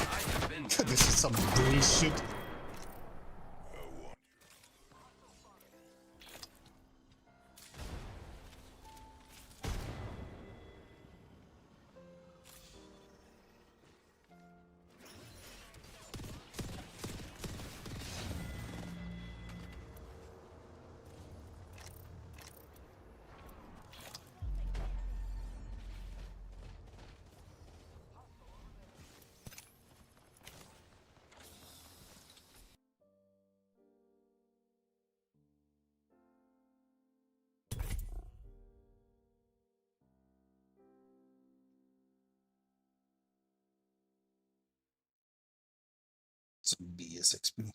I have been This is some bullshit. Some BS XP.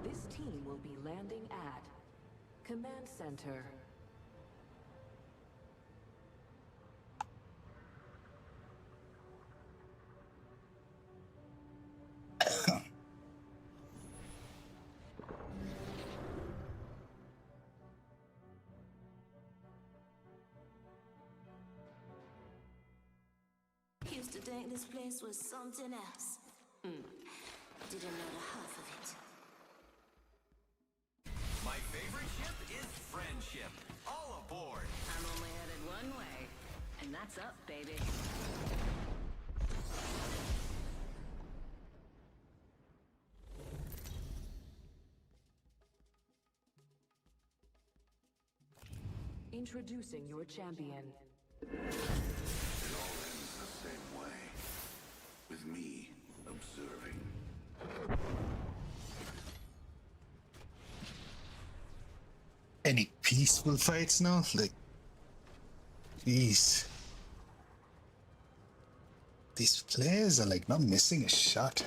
This team will be landing at Command Center. Used to think this place was something else. Didn't know the half of it. My favorite ship is friendship. All aboard. I'm only headed one way, and that's up, baby. Introducing your champion. It all ends the same way. With me observing. Any peaceful fights now? Like, jeez. These players are like not missing a shot.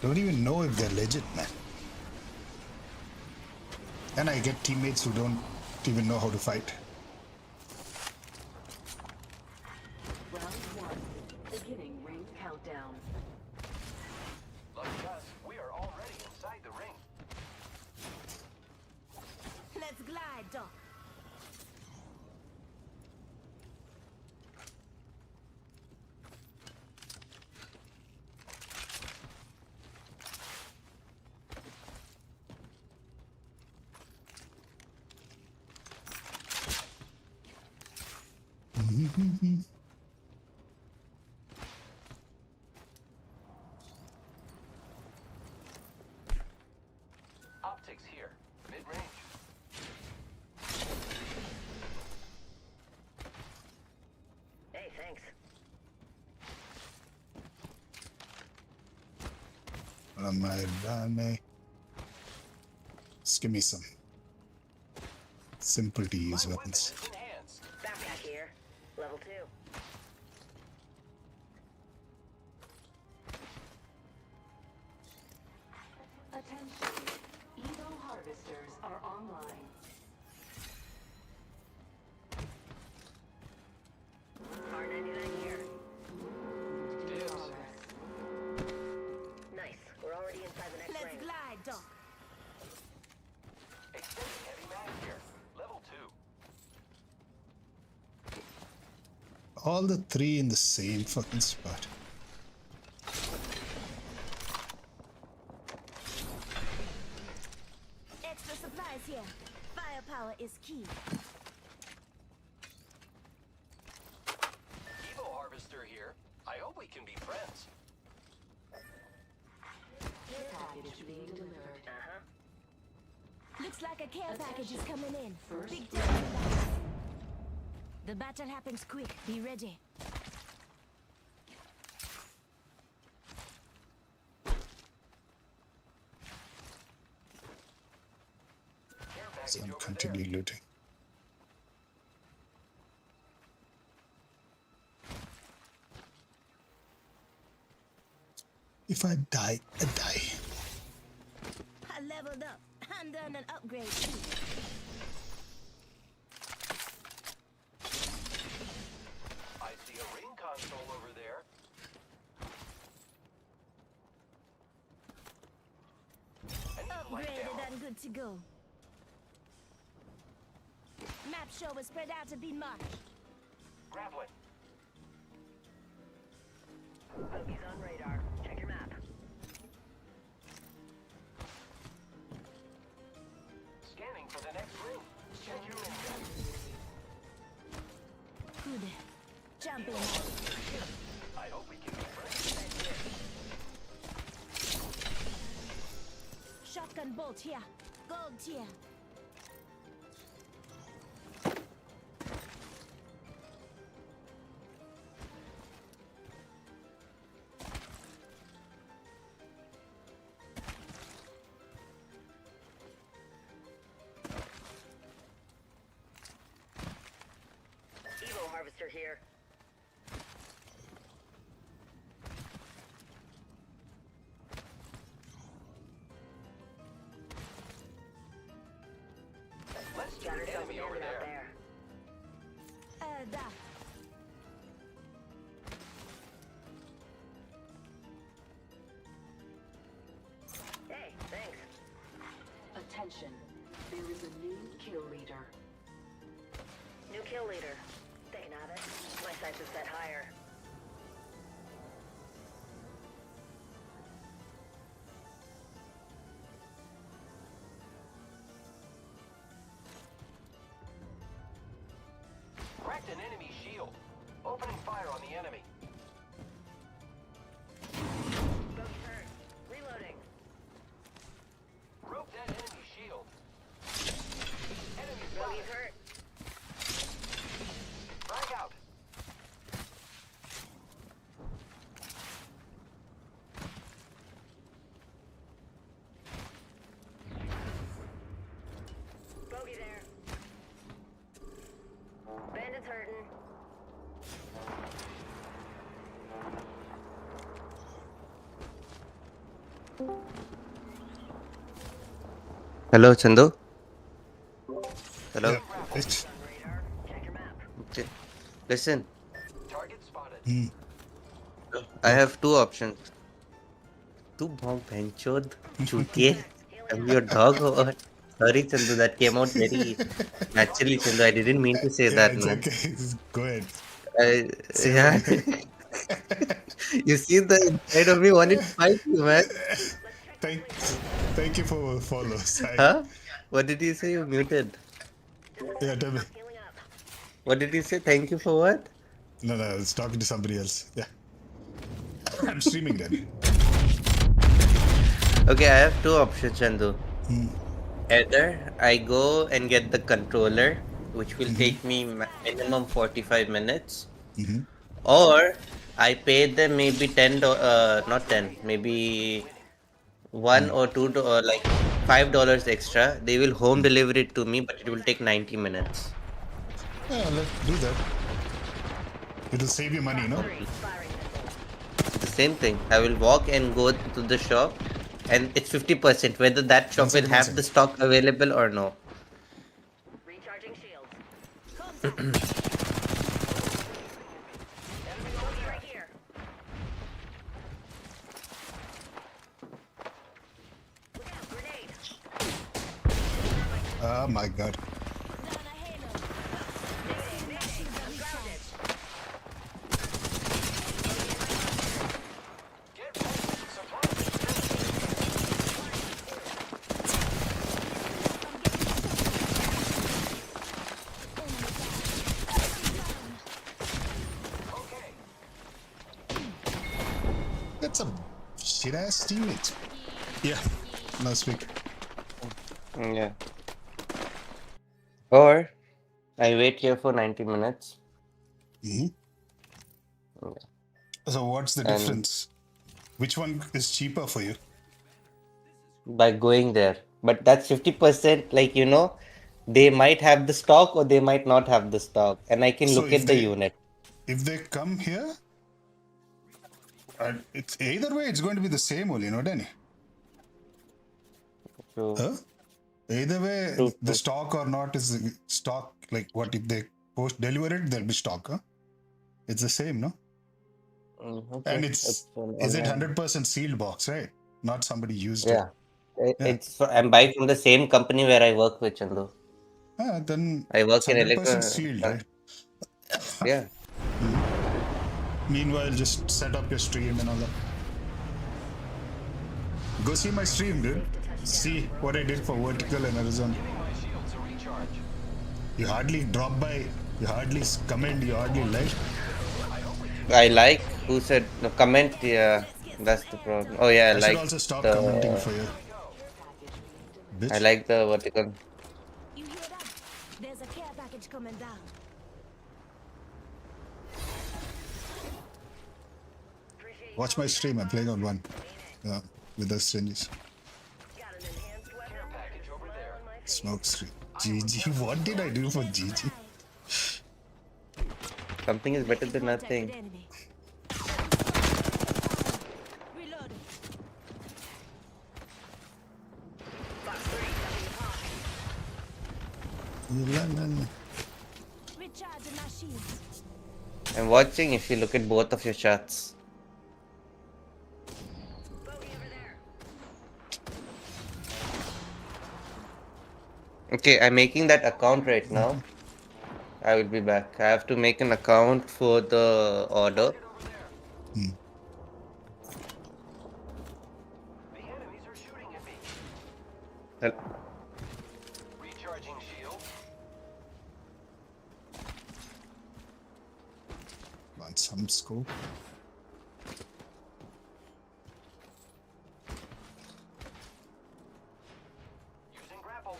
Don't even know if they're legit, man. And I get teammates who don't even know how to fight. Round 1. Beginning ring countdown. Lucky us, we are already inside the ring. Let's glide, Doc. Optics here. Mid-range. Hey, thanks. Just give me some simple to use My weapons. weapon is enhanced. Backpack here. Level 2. Attention. Evo harvesters are online. R99 here. Dibs. Nice. We're already inside the next Let's ring. glide, Doc. Extended heavy mag here. Level 2. All the three in the same fucking spot. Extra supplies here. Firepower is key. Evo harvester here. I hope we can be friends. Care package being delivered. Looks like a care package is coming in. First Big time. The battle happens quick. Be ready. Care So package I'm over continue there. looting. If I die, I die. I leveled up. I'm done an upgrade too. I see a ring console over there. I need light Upgraded ammo. and good to go. Map show was spread out to be marked. Grappling. Bogey's on radar. Check your map. Scanning for the next ring. Check your index. Good. Jumping. I hope we can be friends. Shotgun bolt here. Gold tier. Evo harvester here. Let's Got shoot herself enemy an over ended out there. there. Da. Hey, thanks. Attention. There is a new kill leader. New kill leader. They can have it. My sights are set higher. Cracked an enemy shield. Opening fire on the enemy. Bogey's hurt. Reloading. Broke that enemy shield. Enemy Bogey's spotted. hurt. Hello, Chandu. Hello. Yeah. It's, Okay. Listen, Target spotted. I have two options. Tu bhong penchod chutiye. I'm your dog or what? Sorry, Chandu. That came out very naturally, Chandu. I didn't mean to say yeah, that, it's man. okay. Go ahead. I, Say yeah. what? You see the inside of me wanted to fight you, man. thank, thank you for follow. Sai. Huh? What did you say? You muted. Yeah, tell me. What did you say? Thank you for what? No, I was talking to somebody else. Yeah. I'm streaming then. Okay, I have two options, Chandu. Either I go and get the controller, which will take me minimum 45 minutes, or I pay them maybe not 10, maybe one or two, or like $5 extra. They will home deliver it to me, but it will take 90 minutes. Yeah, let's do that. It'll save you money, no? The same thing. I will walk and go to the shop, and it's 50% whether that shop will have the stock available or no. Recharging shields. Right here. Look out, grenade. Oh my god. That's a shit ass teammate. Yeah, now speak. Yeah. Or I wait here for 90 minutes. So what's the And difference? Which one is cheaper for you? by going there. But that's 50%, like, they might have the stock or they might not have the stock. And I can So look at the unit. if they come here, it's either way it's going to be the same only, no, Danny? So, Huh? Either way, True, the true. stock or not is stock. Like what if they post deliver it, there'll be stock, huh? It's the same, no? Okay. And is it 100% sealed box, right? Not somebody used it. Yeah. Yeah. I'm buying from the same company where I work with, Chandu. Then I work it's in 100% sealed, right? Yeah. Meanwhile, just set up your stream and all that. Go see my stream, dude. See what I did for Vertical and Arizona. My shields to recharge. You hardly drop by, you hardly comment, you hardly like. I like who said no comment. Yeah, that's the problem. Oh yeah, I should also stop commenting for you. Bitch. I like the vertical. You hear that? There's a care package coming down. Watch my stream, I'm playing on one. Yeah, with the strangers. Got an enhanced weapon. Care package over there. Smoke stream. GG. What did I do for GG? Something is better than nothing. Enemy. Reload. Recharging my shields. I'm watching if you look at both of your shots. Bogey over there. Okay, I'm making that account right now. I will be back. I have to make an account for the order. The enemies are shooting at me. Well, Recharging shield. Want some scope? Using grapple.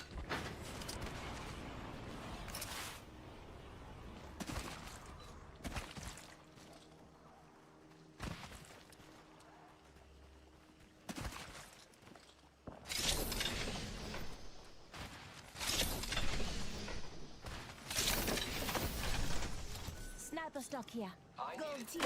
Sniper stock here. I need Gold team.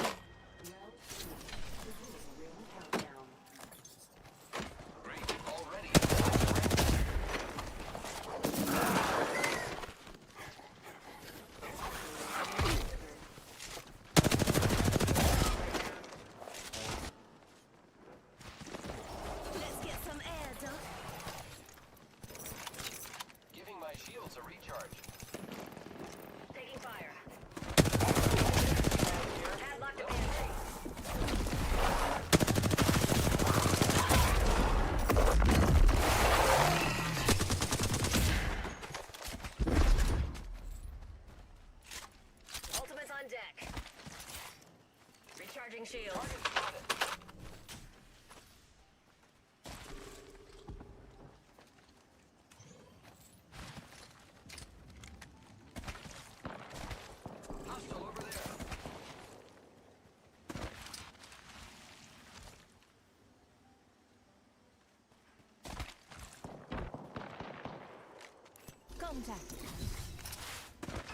contact.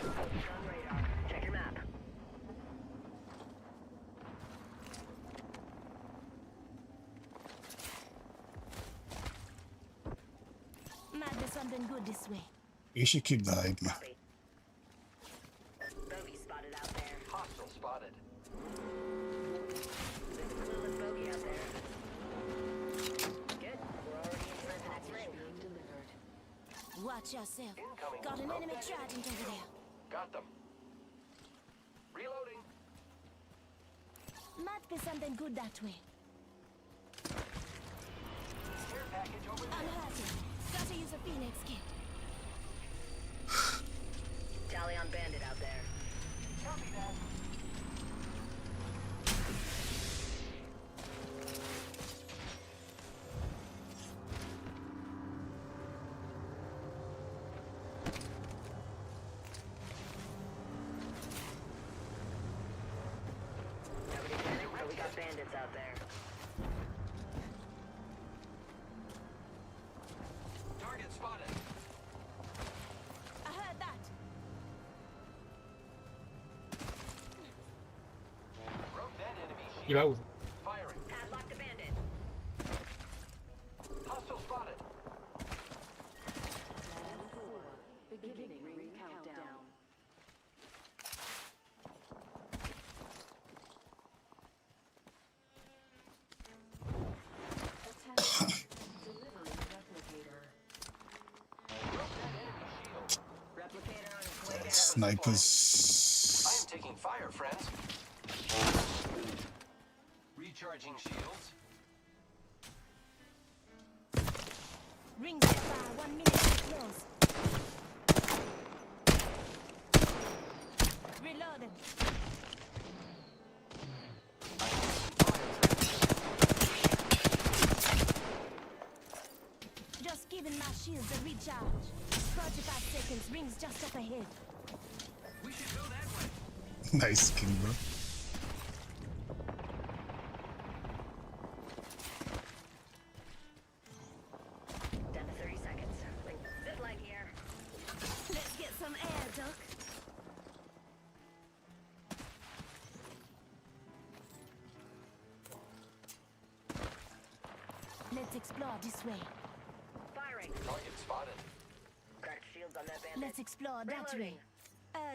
On radar. Check your map. Might be something good this way. You should keep the hype, man. Copy. Bogey spotted out there. Hostile spotted. There's a clueless bogey out there. Good. We're already inside the next ring. Being delivered. Watch yourself. Incoming. Got an Rope enemy that trident over there. Got them. Reloading. Might be something good that way. Care package over I'm there. hurting. Gotta use a Phoenix kit. Tally on bandit out there. Copy that. Nobody said it, but we got bandits out there. Target spotted. I heard that. Broke that enemy shield. Gila. Firing. Padlock the bandit. Hostile spotted. Plan 4. Beginning ring countdown. Attack. Delivering replicator. Broke that enemy shield. Replicator on its way down. I am Snipers. taking fire, friends. Recharging shields. Rings at fire. 1 minute to close. Reloading. Just giving my shields a recharge. 45 seconds. Rings just up ahead. We should go that way. Nice kill, bro. Down to 30 seconds. Zip line here. Let's get some air, Doc. Let's explore this way. Firing. Target spotted. Cracked shields on that bandit. Let's explore that way. Reloading.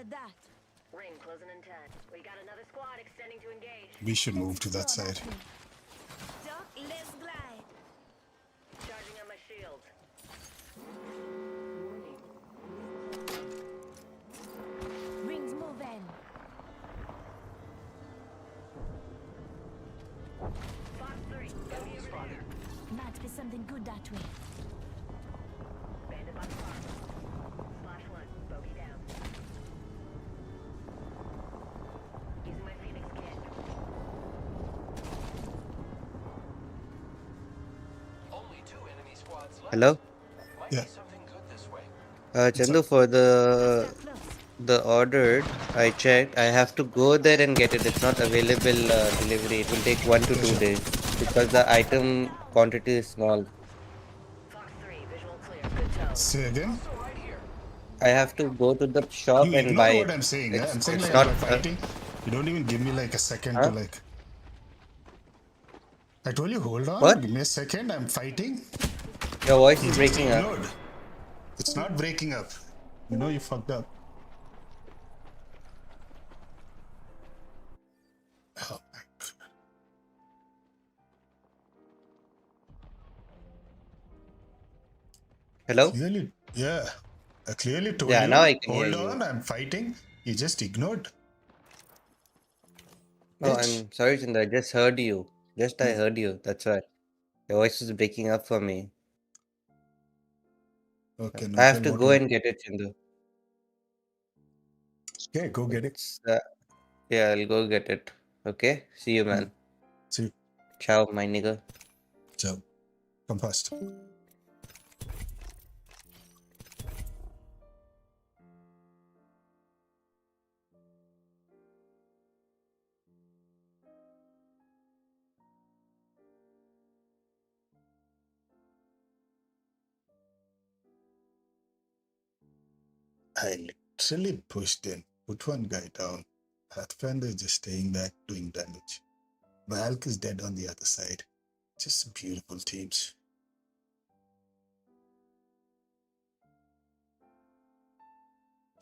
That. Ring closing in 10. We got another squad extending to engage. We should move to that Explore side. way. Doc, let's glide. Charging on my shield. Rings moving. Fox 3. Bogey Enemy over spotted. there. Might be something good that way. Bandit on farm. Splash 1. Bogey down. Using my Phoenix kit. Only 2 enemy squads left. Hello? Might Yeah. be something good this way. Chandu, for Step close. the ordered, I checked. I have to go there and get it. It's not available delivery. It will take 1 to 2 days because the item quantity is small. Fox 3. Visual clear. Good toe. Say again. So right here. I have to go to the shop You and ignore buy what it. I'm saying. It's, I'm saying it's like not. I'm fighting. You don't even give me like a second to Huh? like. I told you, hold on. What? Give me a second. I'm fighting. Your voice You is just breaking up. ignored. It's not breaking up. You know you fucked up. Oh my God. Hello? Clearly, yeah. I clearly told Yeah, you, now I can hear hold you. on, I'm fighting. You just ignored. No, Bitch. I'm sorry, Chandra. I just heard you. Just I Hmm. heard you. That's why. Your voice is breaking up for me. Okay, I now have tell to what go you. and get it, Chandra. Okay, go get it. It's, yeah, I'll go get it. Okay? See you, man. See you. Ciao, my nigga. Ciao. Come fast. I literally pushed in, put one guy down. Pathfinder is just staying back, doing damage. Valk is dead on the other side. Just beautiful teams.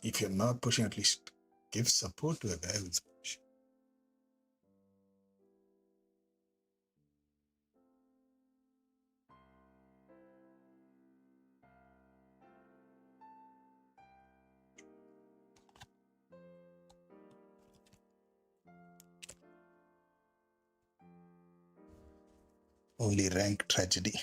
If you're not pushing, at least give support to a guy who's pushing. Only rank tragedy.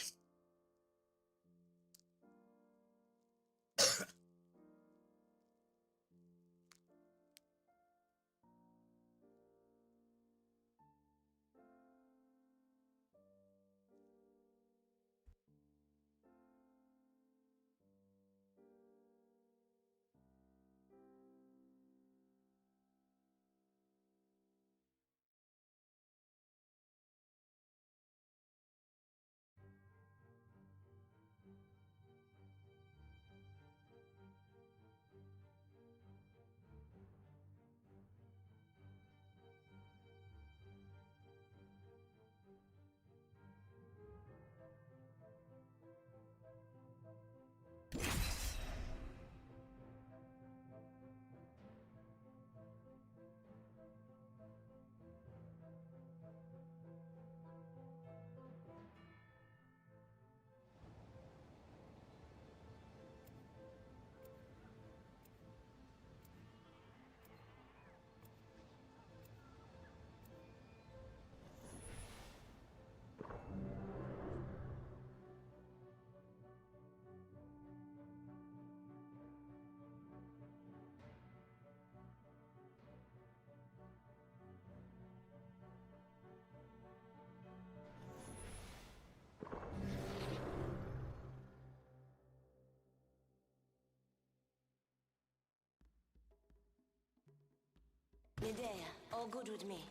Medea, all good with me.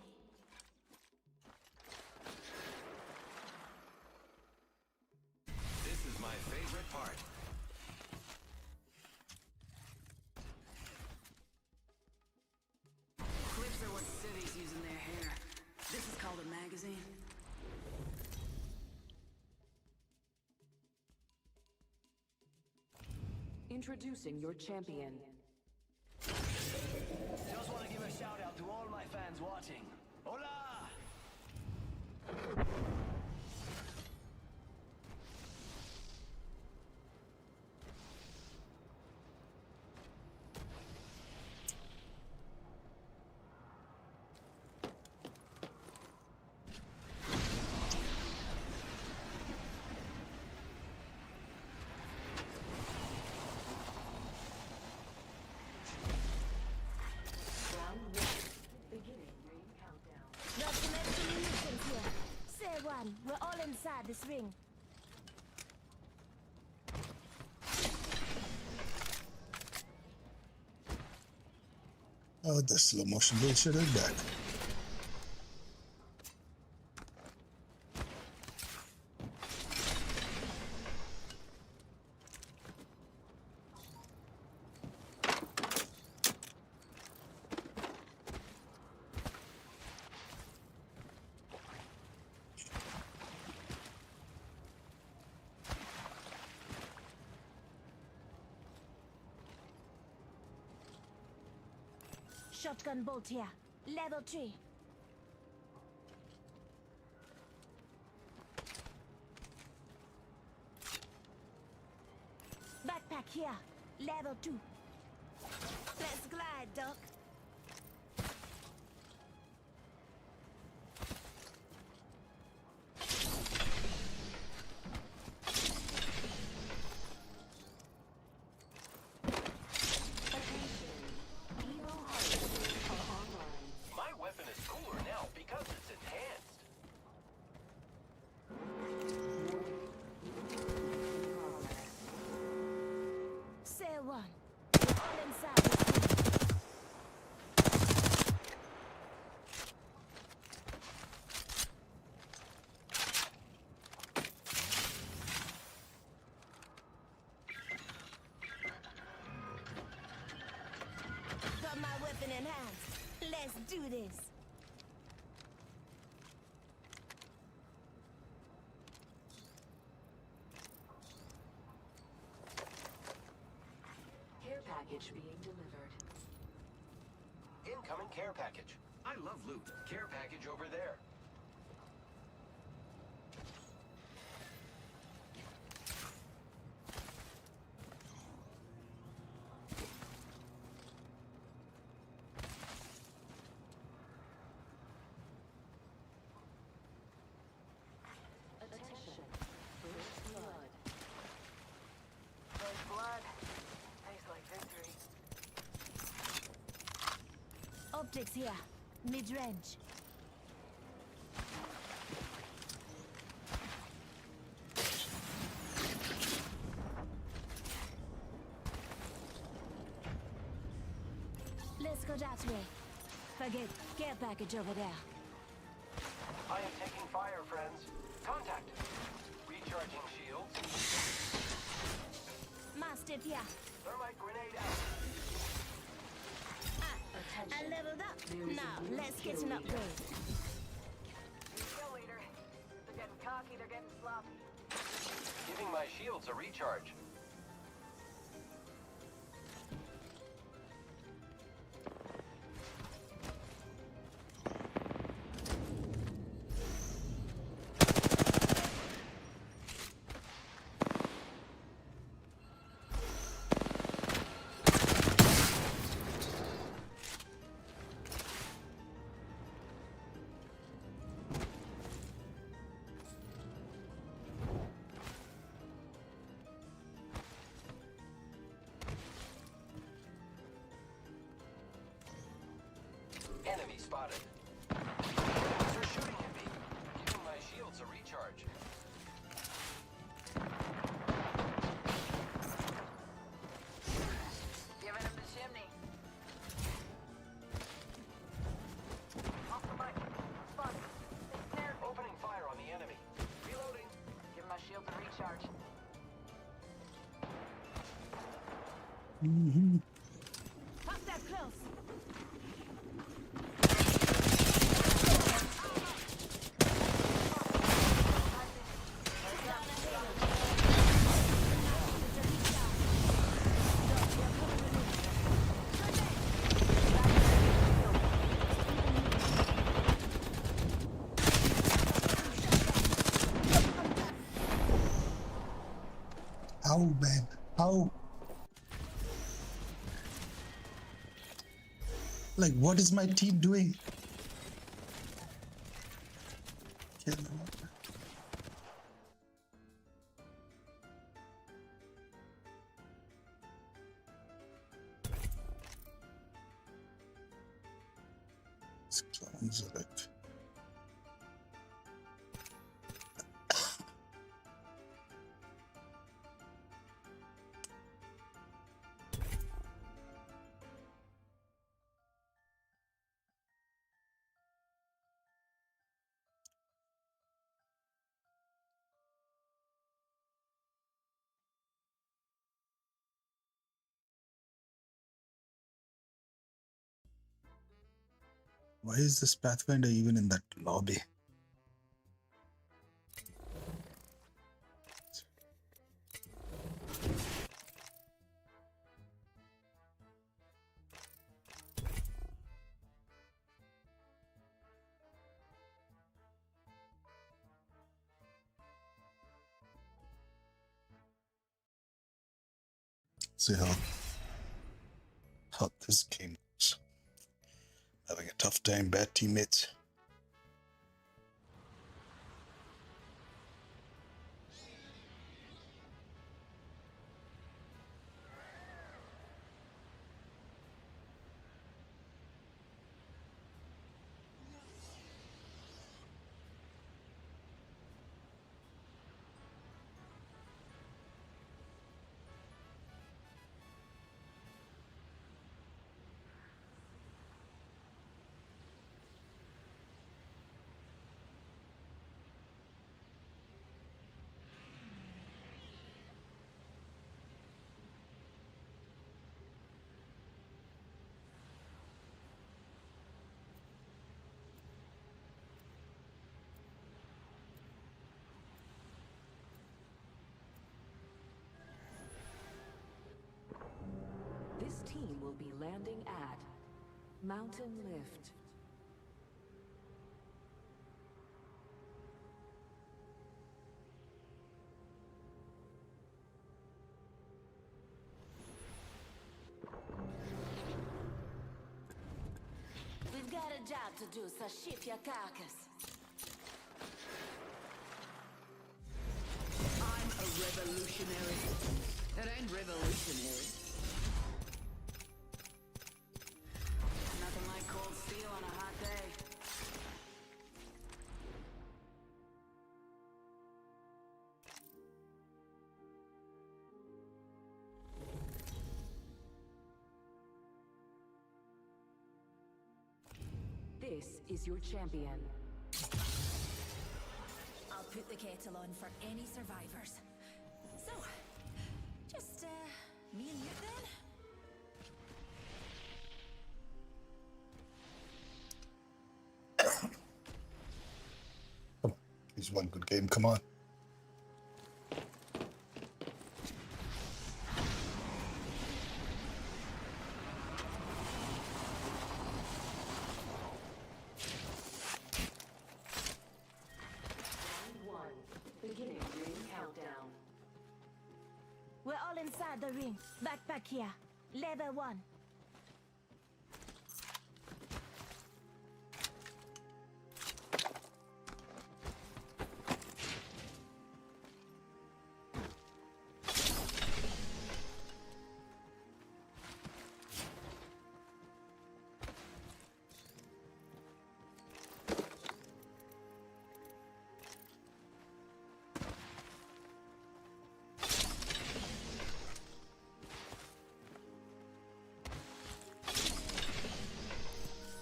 This is my favorite part. Clips are what cities use in their hair. This is called a magazine. Introducing your champion. Just want to give a shout out to all my fans watching. Hola! Round one. Beginning ring countdown. Not to mention munitions here. Say one, we're all inside this ring. Oh, the slow motion bullshit is back. Shotgun bolt here. Level 3. Backpack here. Level 2. Let's glide, Doc. My weapon is cooler now because it's enhanced. Say one. We're all inside this ring. Weapon in hand. Let's do this. Care package being delivered. Incoming care package. I love loot. Care package over there. Attention. First blood. There's blood. Tastes like victory. Optics here. Mid-range. Let's go that way. Forget care package over there. I am taking fire, friends. Contact. Recharging shields. Mastiff here. Thermite grenade out. I leveled up. Now, let's get an upgrade. Kill leader. They're getting cocky, they're getting sloppy. Giving my shields a recharge. Enemy spotted. Enemies are shooting at me. Giving my shields a recharge. Giving him the chimney. Off the mic. Spotted. They snared me. Opening fire on the enemy. Reloading. Give my shield a recharge. Pop that close. How, man? How? Like, what is my team doing? Kill him. These clowns are like... Why is this Pathfinder even in that lobby? See how this game goes. Having a tough time, bad teammates. team will be landing at Mountain Lift. We've got a job to do, so ship your carcass. I'm a revolutionary. It ain't revolutionary. Nothing like cold steel on a hot day. This is your champion. I'll put the kettle on for any survivors. So, just, me and you then? It's one good game. Come on. Round 1. Beginning ring countdown. We're all inside the ring. Backpack here. Level 1.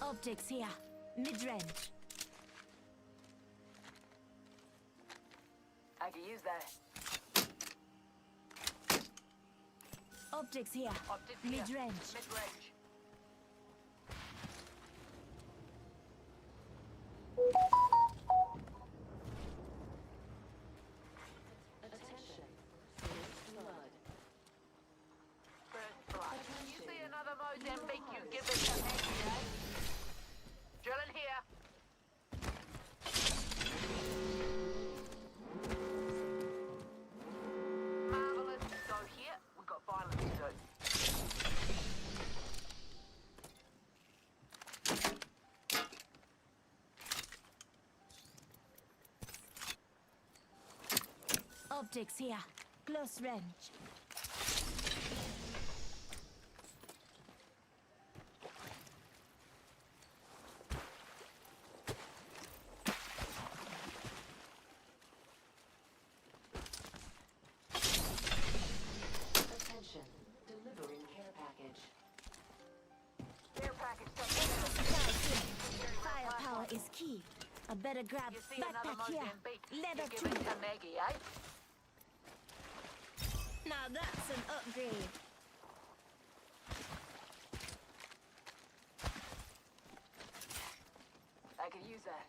Optics here. Mid-range. I can use that. Optics here. Optics here. Mid-range. Mid-range. Attention. First blood. First blood. You see another Mozambique, you give it to me, eh? Drilling here. Marvelous. Go here. We've got violence to do. Optics here. Close range. Attention. Delivering care package. Care package Firepower is key. I better grab You see another backpack here. Mozambique, you Level give 2. it to Maggie, eh? Now that's an upgrade. I could use that.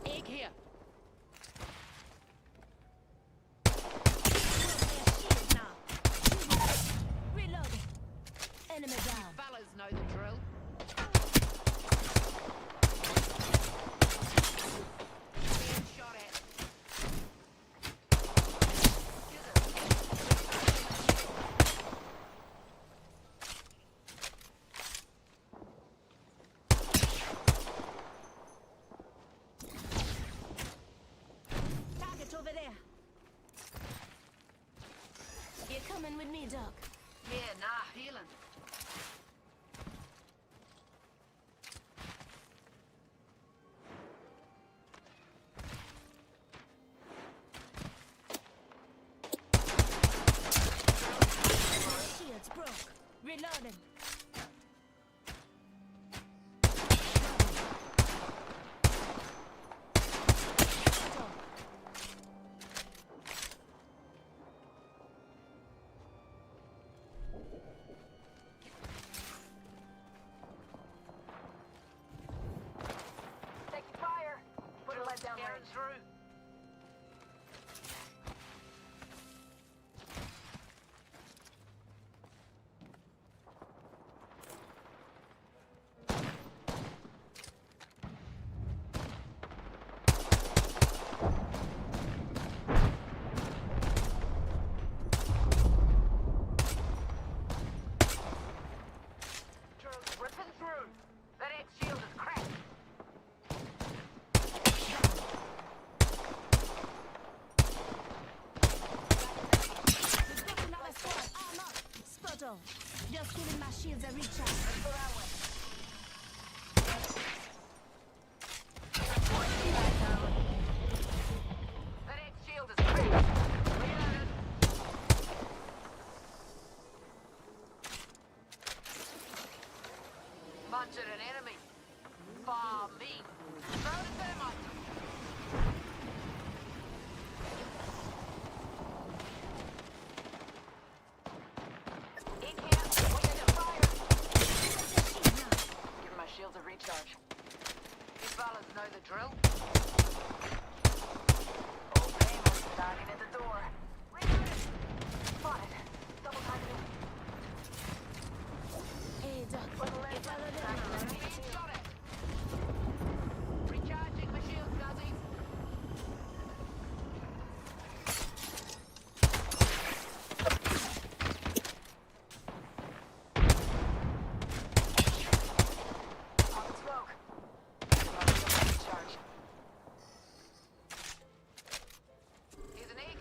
Egg here. Reloading. Enemy down. Fellas know the drill. Being shot at. Target over there. You're coming with me, Doc. Yeah, nah, healing. Shields broke. Reloading. Giving my shields a recharge. The next shield is free. Reloaded. Munching an enemy. Far me. Throw the thermite. In here. We need fire. Give my shields a recharge. You fellas know the drill. Old Raymond's starting at the door. Reloaded. Spotted. Double time it. Hey, Doc. It's a little Shot it. Recharging my shields, Guzzy. Popping smoke. Recharge. Here's an egg.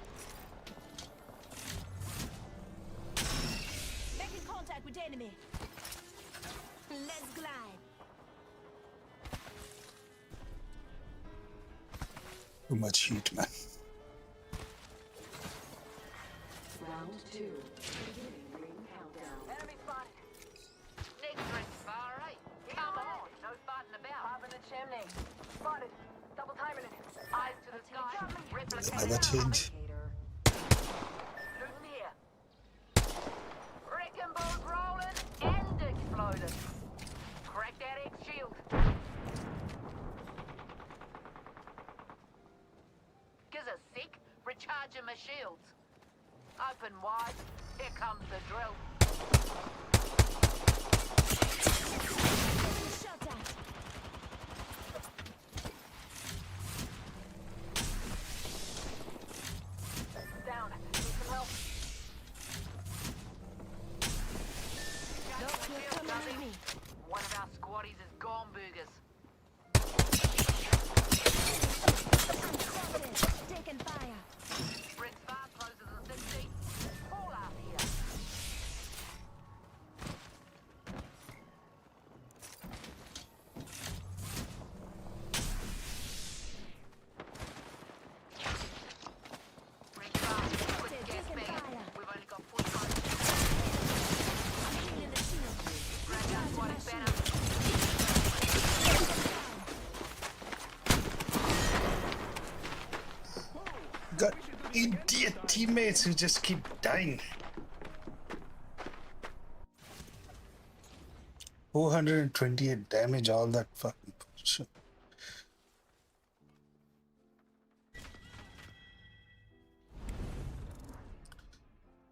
making contact with enemy. Let's glide. Too much heat, man. Round 2. Beginning ring countdown. Enemy spotted. Next ring, far right. Come on, no fighting about. Popping the chimney. Spotted. Double timing it. Eyes to the sky. Another change. Looting here. Wrecking balls rolling and exploding. Crack that X shield. Gives a sec. Recharging my shields. Open wide. Here comes the drill. Shot at. Down. Need some help. Don't you come on with me. One of our squaddies is gone burgers. Spotted. Taking fire. Ring's fast closes in 60. Fall out here. Ring's fast. Quick gas Taking bag. fire. We've only got 45. I'm healing the shield. Drag our squaddy banner. Got idiot teammates who just keep dying. 428 damage, all that fucking shit.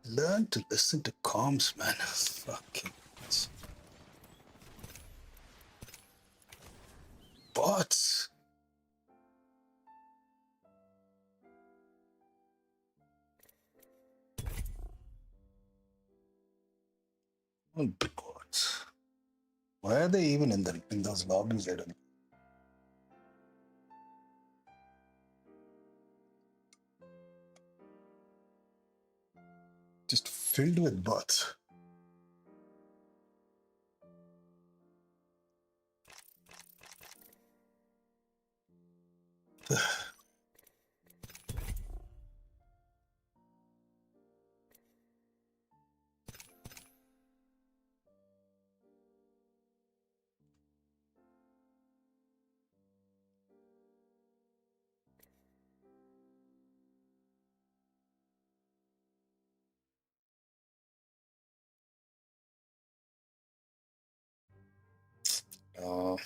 Learn to listen to comms, man. Fucking bots. All bots. Why are they even in those lobbies? I don't know. Just filled with bots. Oh.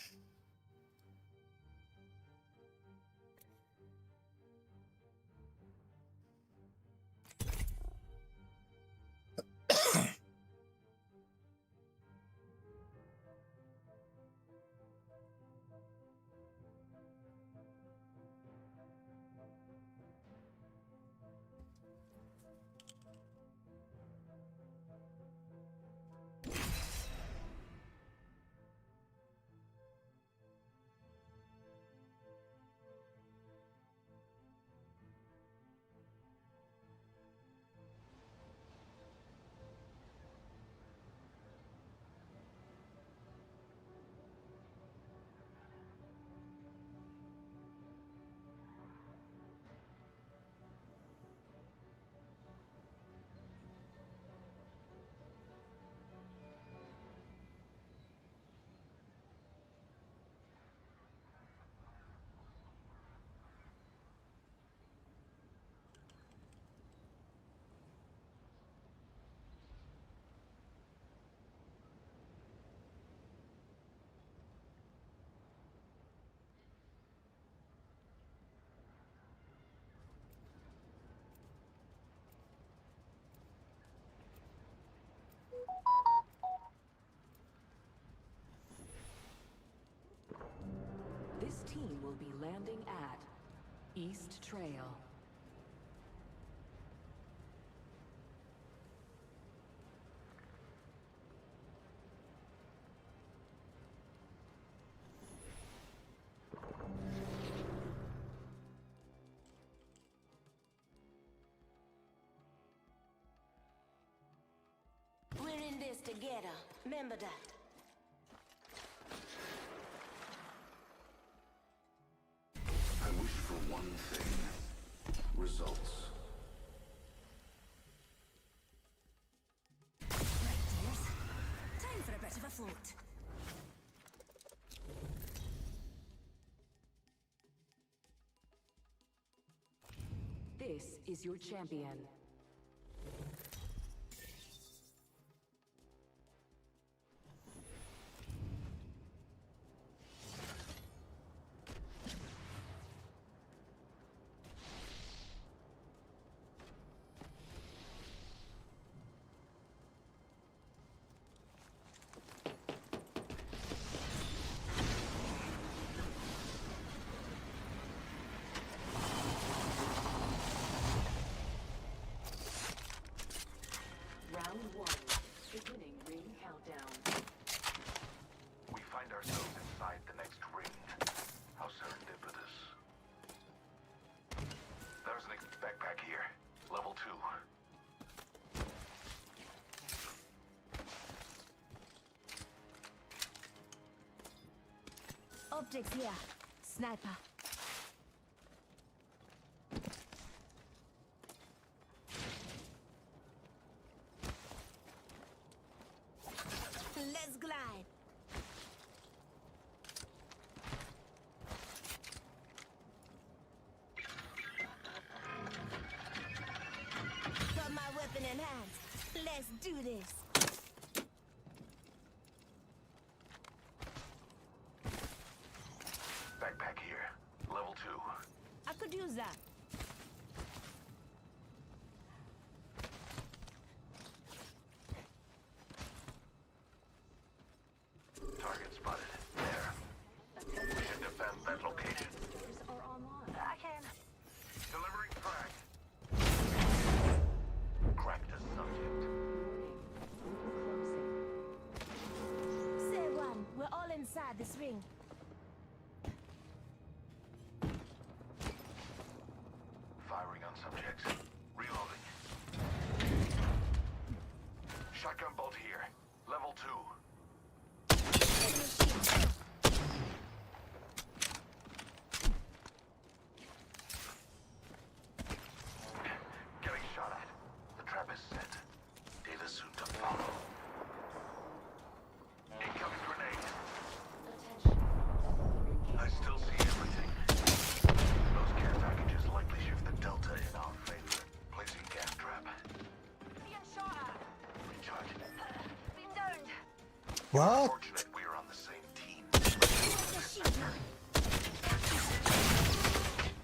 team will be landing at East Trail. We're in this together. Remember that. I wish for one thing. Results. Right, dears. Time for a bit of a float. This is your champion. Round 1. Beginning ring countdown. We find ourselves inside the next ring. How serendipitous. There's an backpack here. Level 2. Optics here. Sniper. Let's glide. Got my weapon in hand. Let's do this. Backpack here. Level 2. I could use that. Target spotted. There. We should defend that location. Doors are online. I can. Delivering frag. Cracked a subject. Warning. Closing. Say one. We're all inside this ring. Firing on subjects. Reloading. Shotgun bolt here. Level 2. Enemy shield. Getting shot at. The trap is set. Data soon to follow. Incoming grenade. I still see everything. Those care packages likely shift the delta in our favor. Placing gas trap. Being shot at. Recharge. Been downed. What? Fortunate we're on the same team. The shield now.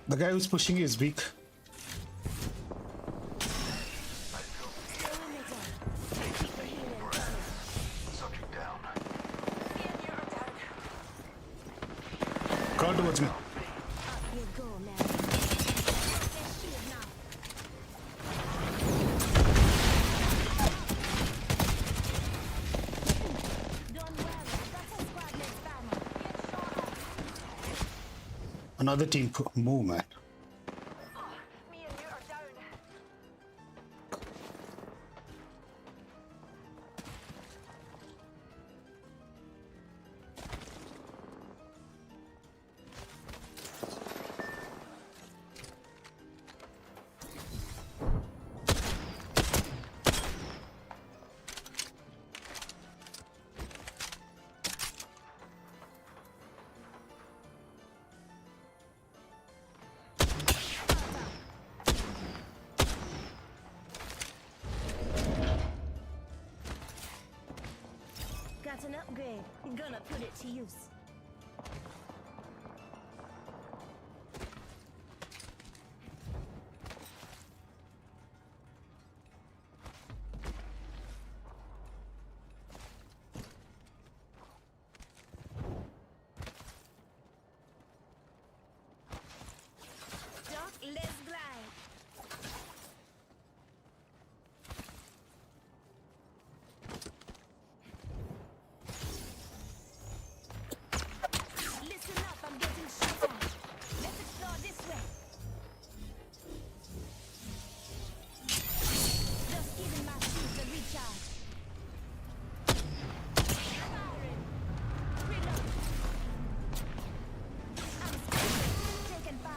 The guy who's pushing you is weak. I still see Stay in the zone. Keep the healing coming. subject down. Being you're down. Crawl towards me. Up you go, man. The shield now. Don't worry, that's a squad next time. Being shot at. Another team move, man. Me and you are down. Got an upgrade. Gonna put it to use.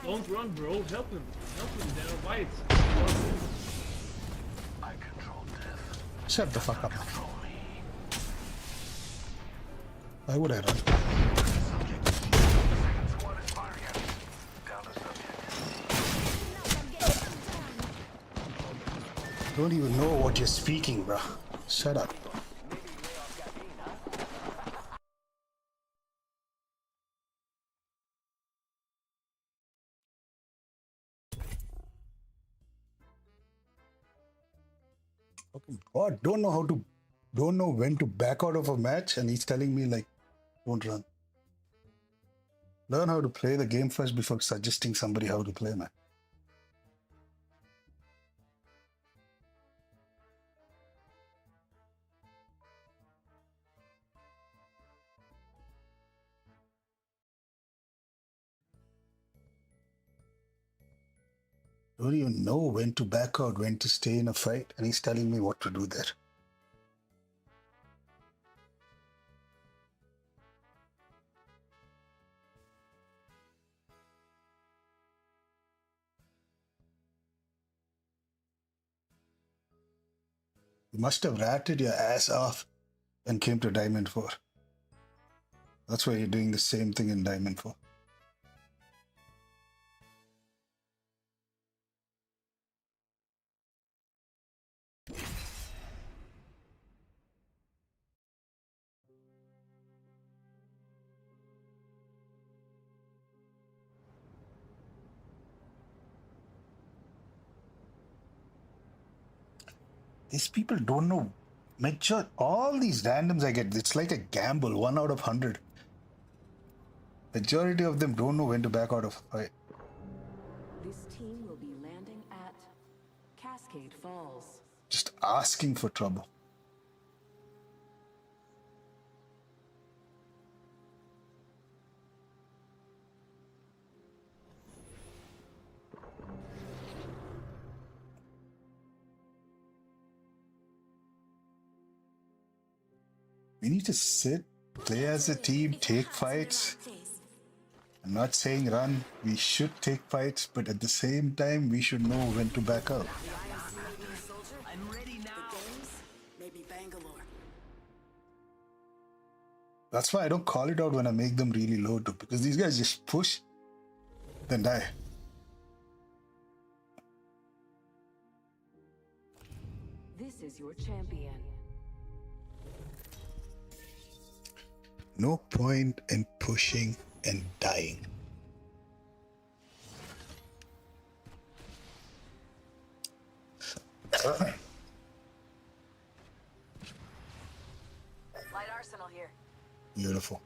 Don't run, bro. Help him. Help him. There are whites. I control death. Shut the fuck up. Control me. Why would I run? Subject. Second squad is firing at me. Down to subject. Don't even know what you're speaking, bro. Shut up. Fucking God, don't know when to back out of a match, and he's telling me like, don't run. Learn how to play the game first before suggesting somebody how to play, man. Don't even know when to back out, when to stay in a fight, and he's telling me what to do there. You must have ratted your ass off and came to Diamond 4. That's why you're doing the same thing in Diamond 4. These people don't know. Make sure all these randoms I get, it's like a gamble, 1 out of 100. Majority of them don't know when to back out of a fight. This team will be landing at Cascade Falls. Just asking for trouble. We need to sit, play as a team, take fights. I'm not saying run. We should take fights, but at the same time, we should know when to back out. I'm ready now. Maybe Bangalore. That's why I don't call it out when I make them really low too, because these guys just push, then die. This is your champion. No point in pushing and dying. Light arsenal here. Beautiful.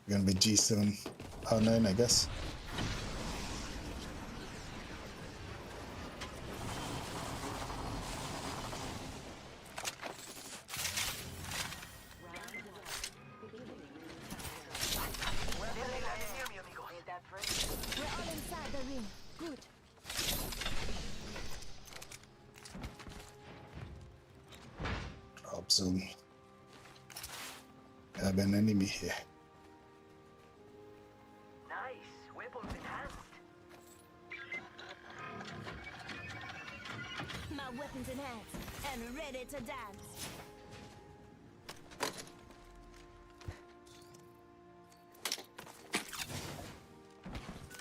We're gonna be G7 R9, I guess. We're all inside the ring. Good. Drop zone. I have an enemy here. Nice. Weapons enhanced. My weapons enhanced and ready to dance.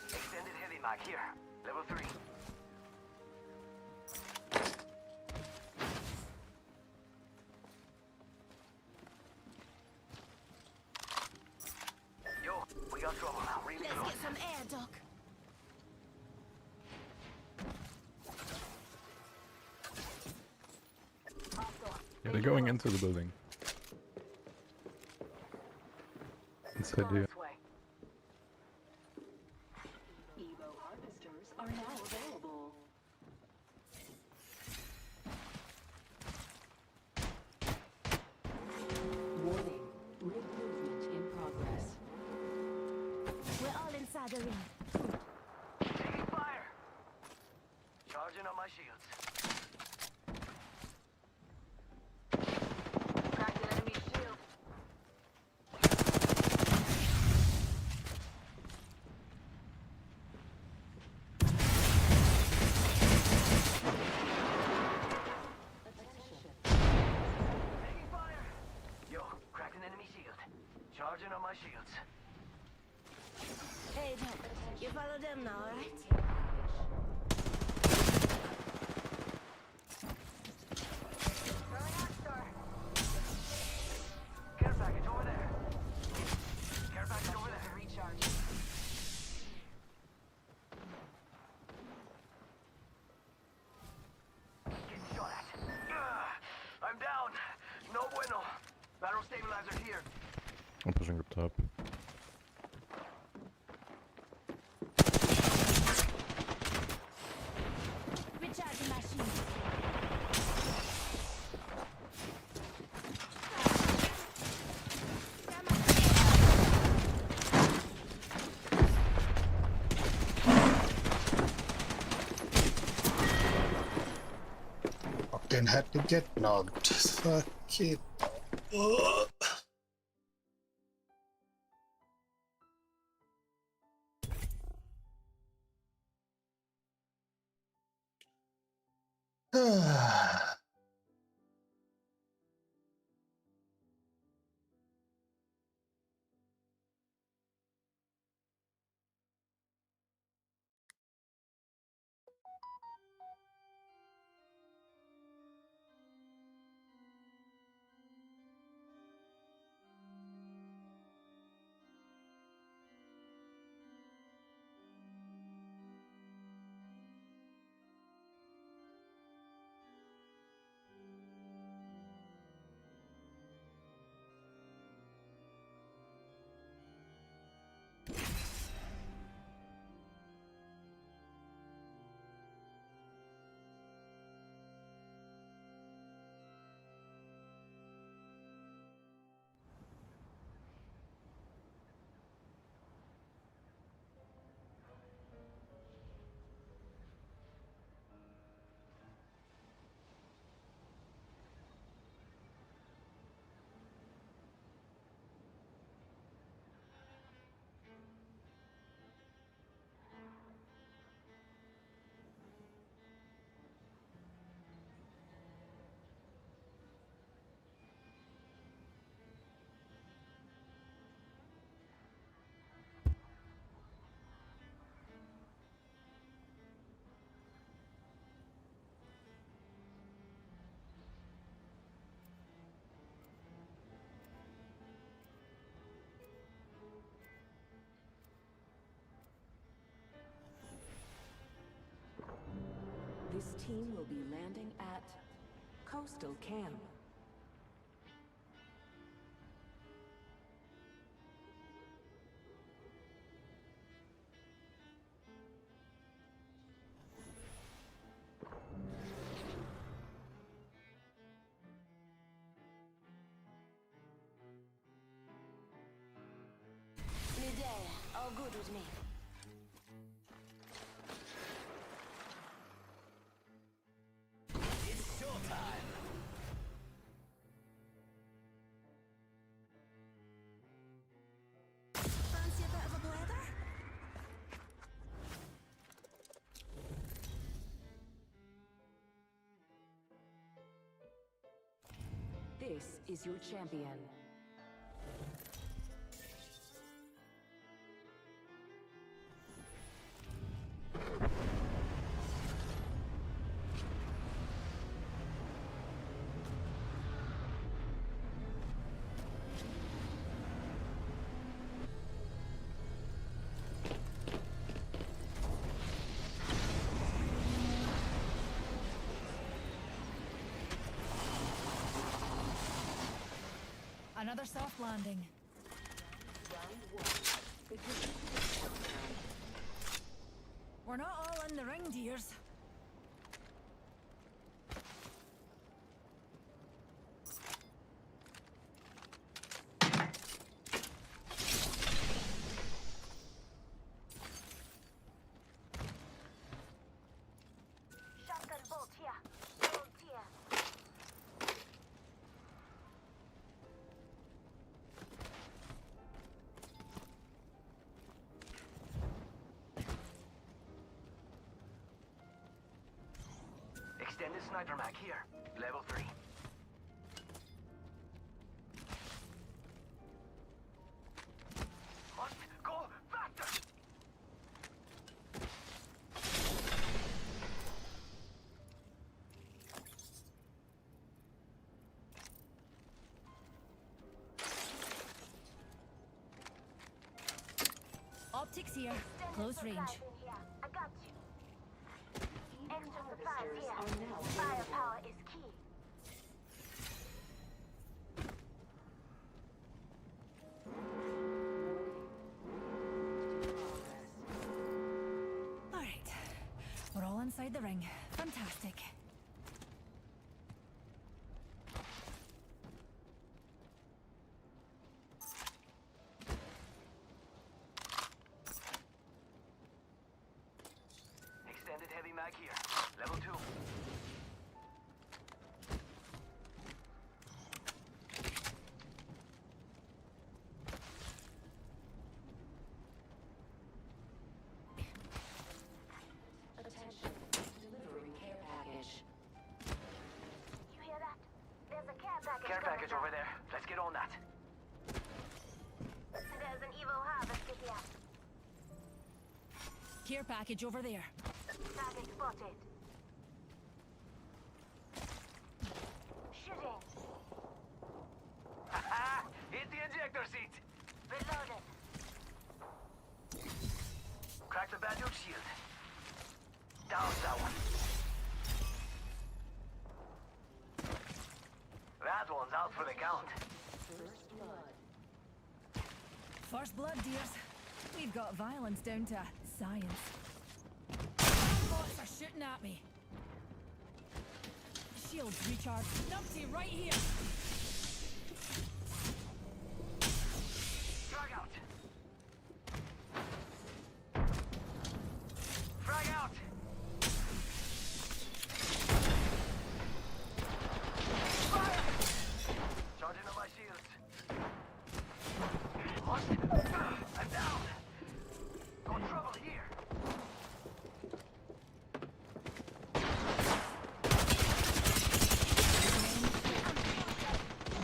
Extended heavy mag here. Level 3. Yo, we got trouble now. Really Let's close. get some air, Doc. Yeah, they're going into the building. Inside here. This way. Evo harvesters are now available. Warning, rig movement in progress. We're all inside the ring. Taking fire. Charging on my shields. Cracked an enemy shield. Recharging on my shields. Hey, you follow them now, alright? Throwing out star. Care package over there. Care package over there. Recharge. Getting shot at. I'm down. No bueno. Battle stabilizer here. I'm pushing up top. Recharging my shield. Octane had to get knocked. Fuck it. Ugh. This team will be landing at Coastal Camp. New day, all good with me. It's showtime. Fancy a bit of a blather? This is your champion. Another soft landing. We're not all in the ring, dears. Shotgun bolt here. Bolt here. Extended sniper mag here. Level 3. Max here. Close range. I got you. Extra supplies here. Firepower is key. Alright. We're all inside the ring. Fantastic. Extended heavy mag here. Level 2. Attention. Delivering care package. You hear that? There's a care package. Care coming package down. over there. Let's get on that. There's an evil harvest here. Care package over there. Target spotted. Shooting. Haha! Hit the ejector seat. Reloaded. Crack the bandage shield. Down that one. That one's out for the count. First blood, dears. We've got violence down to science. Bots are shooting at me. Shields recharged. Numpty right here. Frag out. Frag out. Fire! Charging on my shields. What? I'm down. Got trouble here.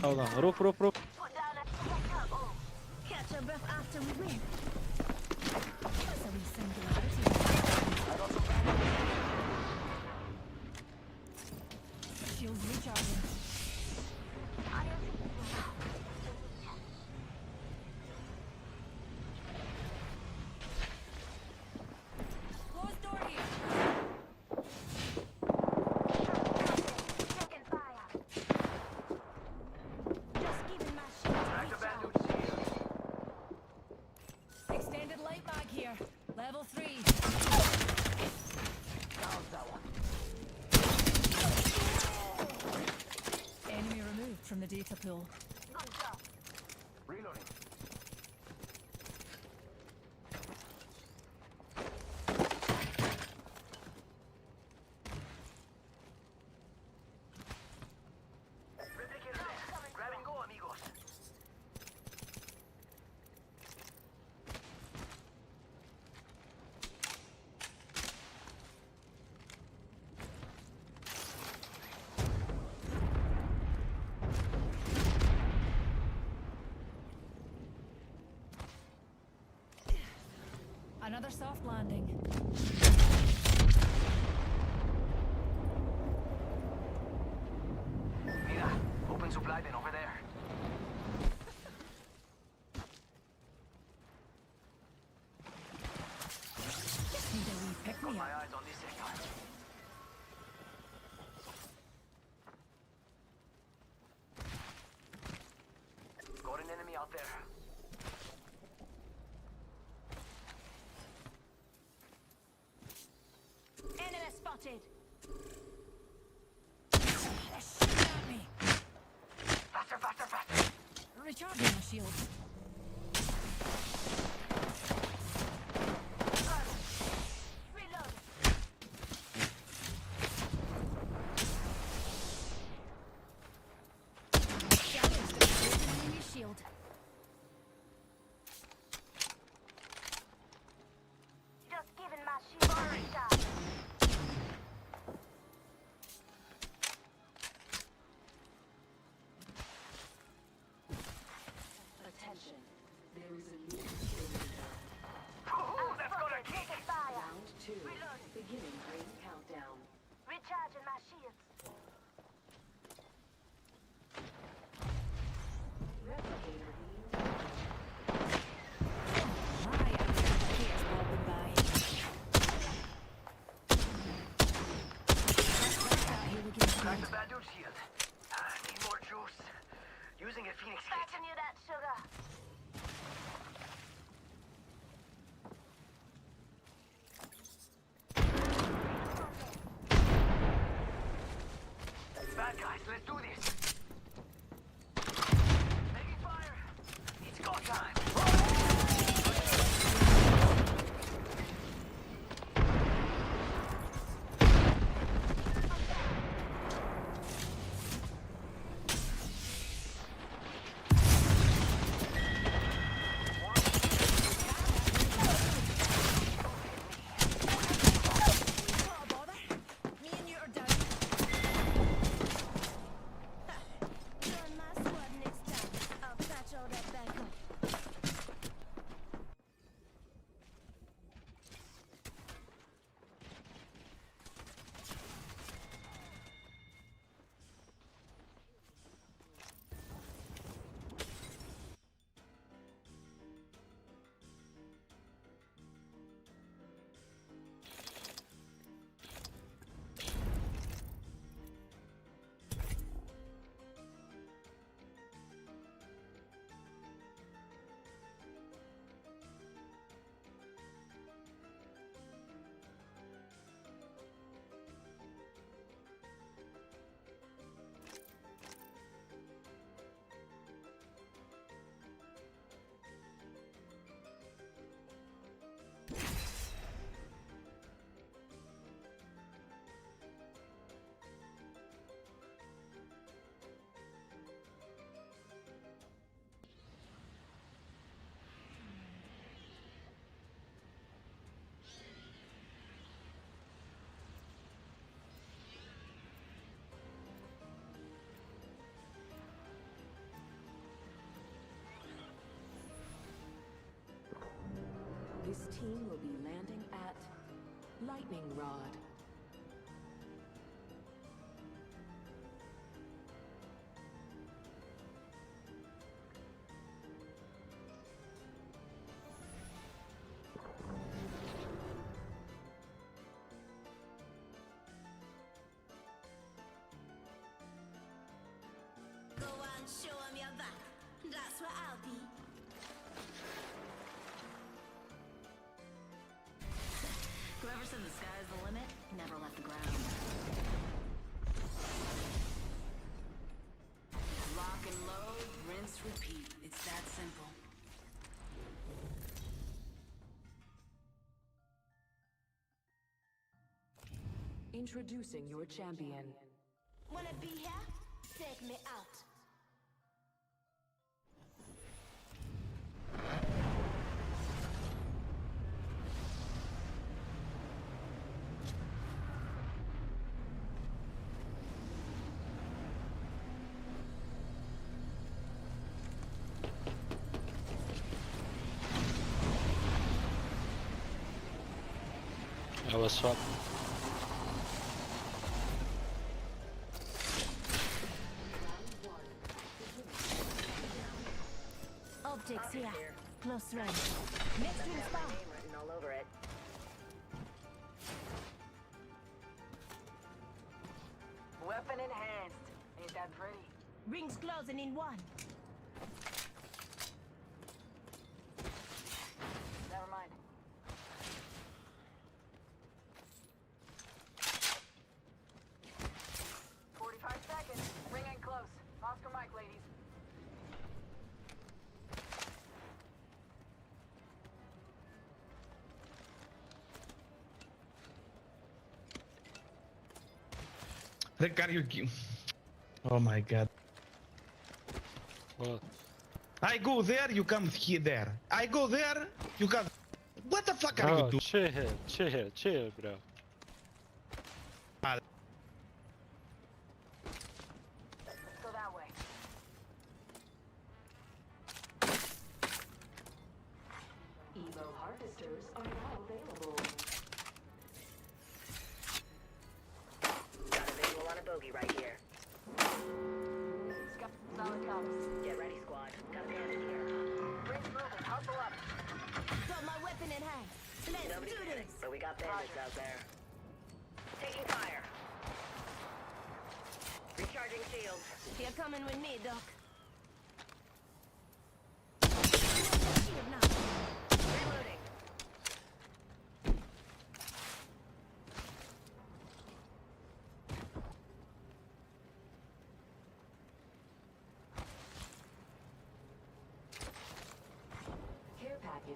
Hold on. Roof. Put down a sector. Oh. Catch our breath after we win. That's a wee singularity. Shields recharging. Closed door here. Taking fire. Just giving my shield Crack the recharge. bandage shield. Extended light mag here. Level 3. Down that one. Enemy removed from the data pool. Good job. Reloading. Replicator there. Grab and go, amigos. Another soft landing. Mira, open supply bin over there. Just need a wee pick Got me my up. eyes on this sector. Got an enemy out there. Enemy spotted. They're shooting at me. Faster, faster, faster. Recharging my shield. Reload. Damaged the enemy shield. Just giving my shield a recharge. Attention. that, sugar. Bad guys, let's do this. Taking fire. It's go time. Not a bother. Me and you are done. Join my squad next time. I'll patch all that back up. This team will be landing at Lightning Rod. Go on, show 'em your back. That's where I'll be. Whoever said the sky is the limit never left the ground. Lock and load, rinse, repeat. It's that simple. Introducing your champion. Wanna be here? Take me out. I was swapped. Optics here. Close range. Next ring spot. Written all over it. Weapon enhanced. Ain't that pretty? Rings closing in one. Never mind. Seconds. Ring in close. Oscar Mike, ladies. The guy you. Oh my god. What? I go there, you come here there. I go there, you come. What the fuck are you Bro, doing? chill, bro. Go that way. Evo harvesters are now available. Got a visual on a bogey right here. Solid comms. Get ready, squad. Got a bandit here. Rings moving. Hustle up. Got my weapon in hand. Let's Nobody do panic, this. but we got bandits out there. Taking fire. Recharging shields. You're coming with me, Doc.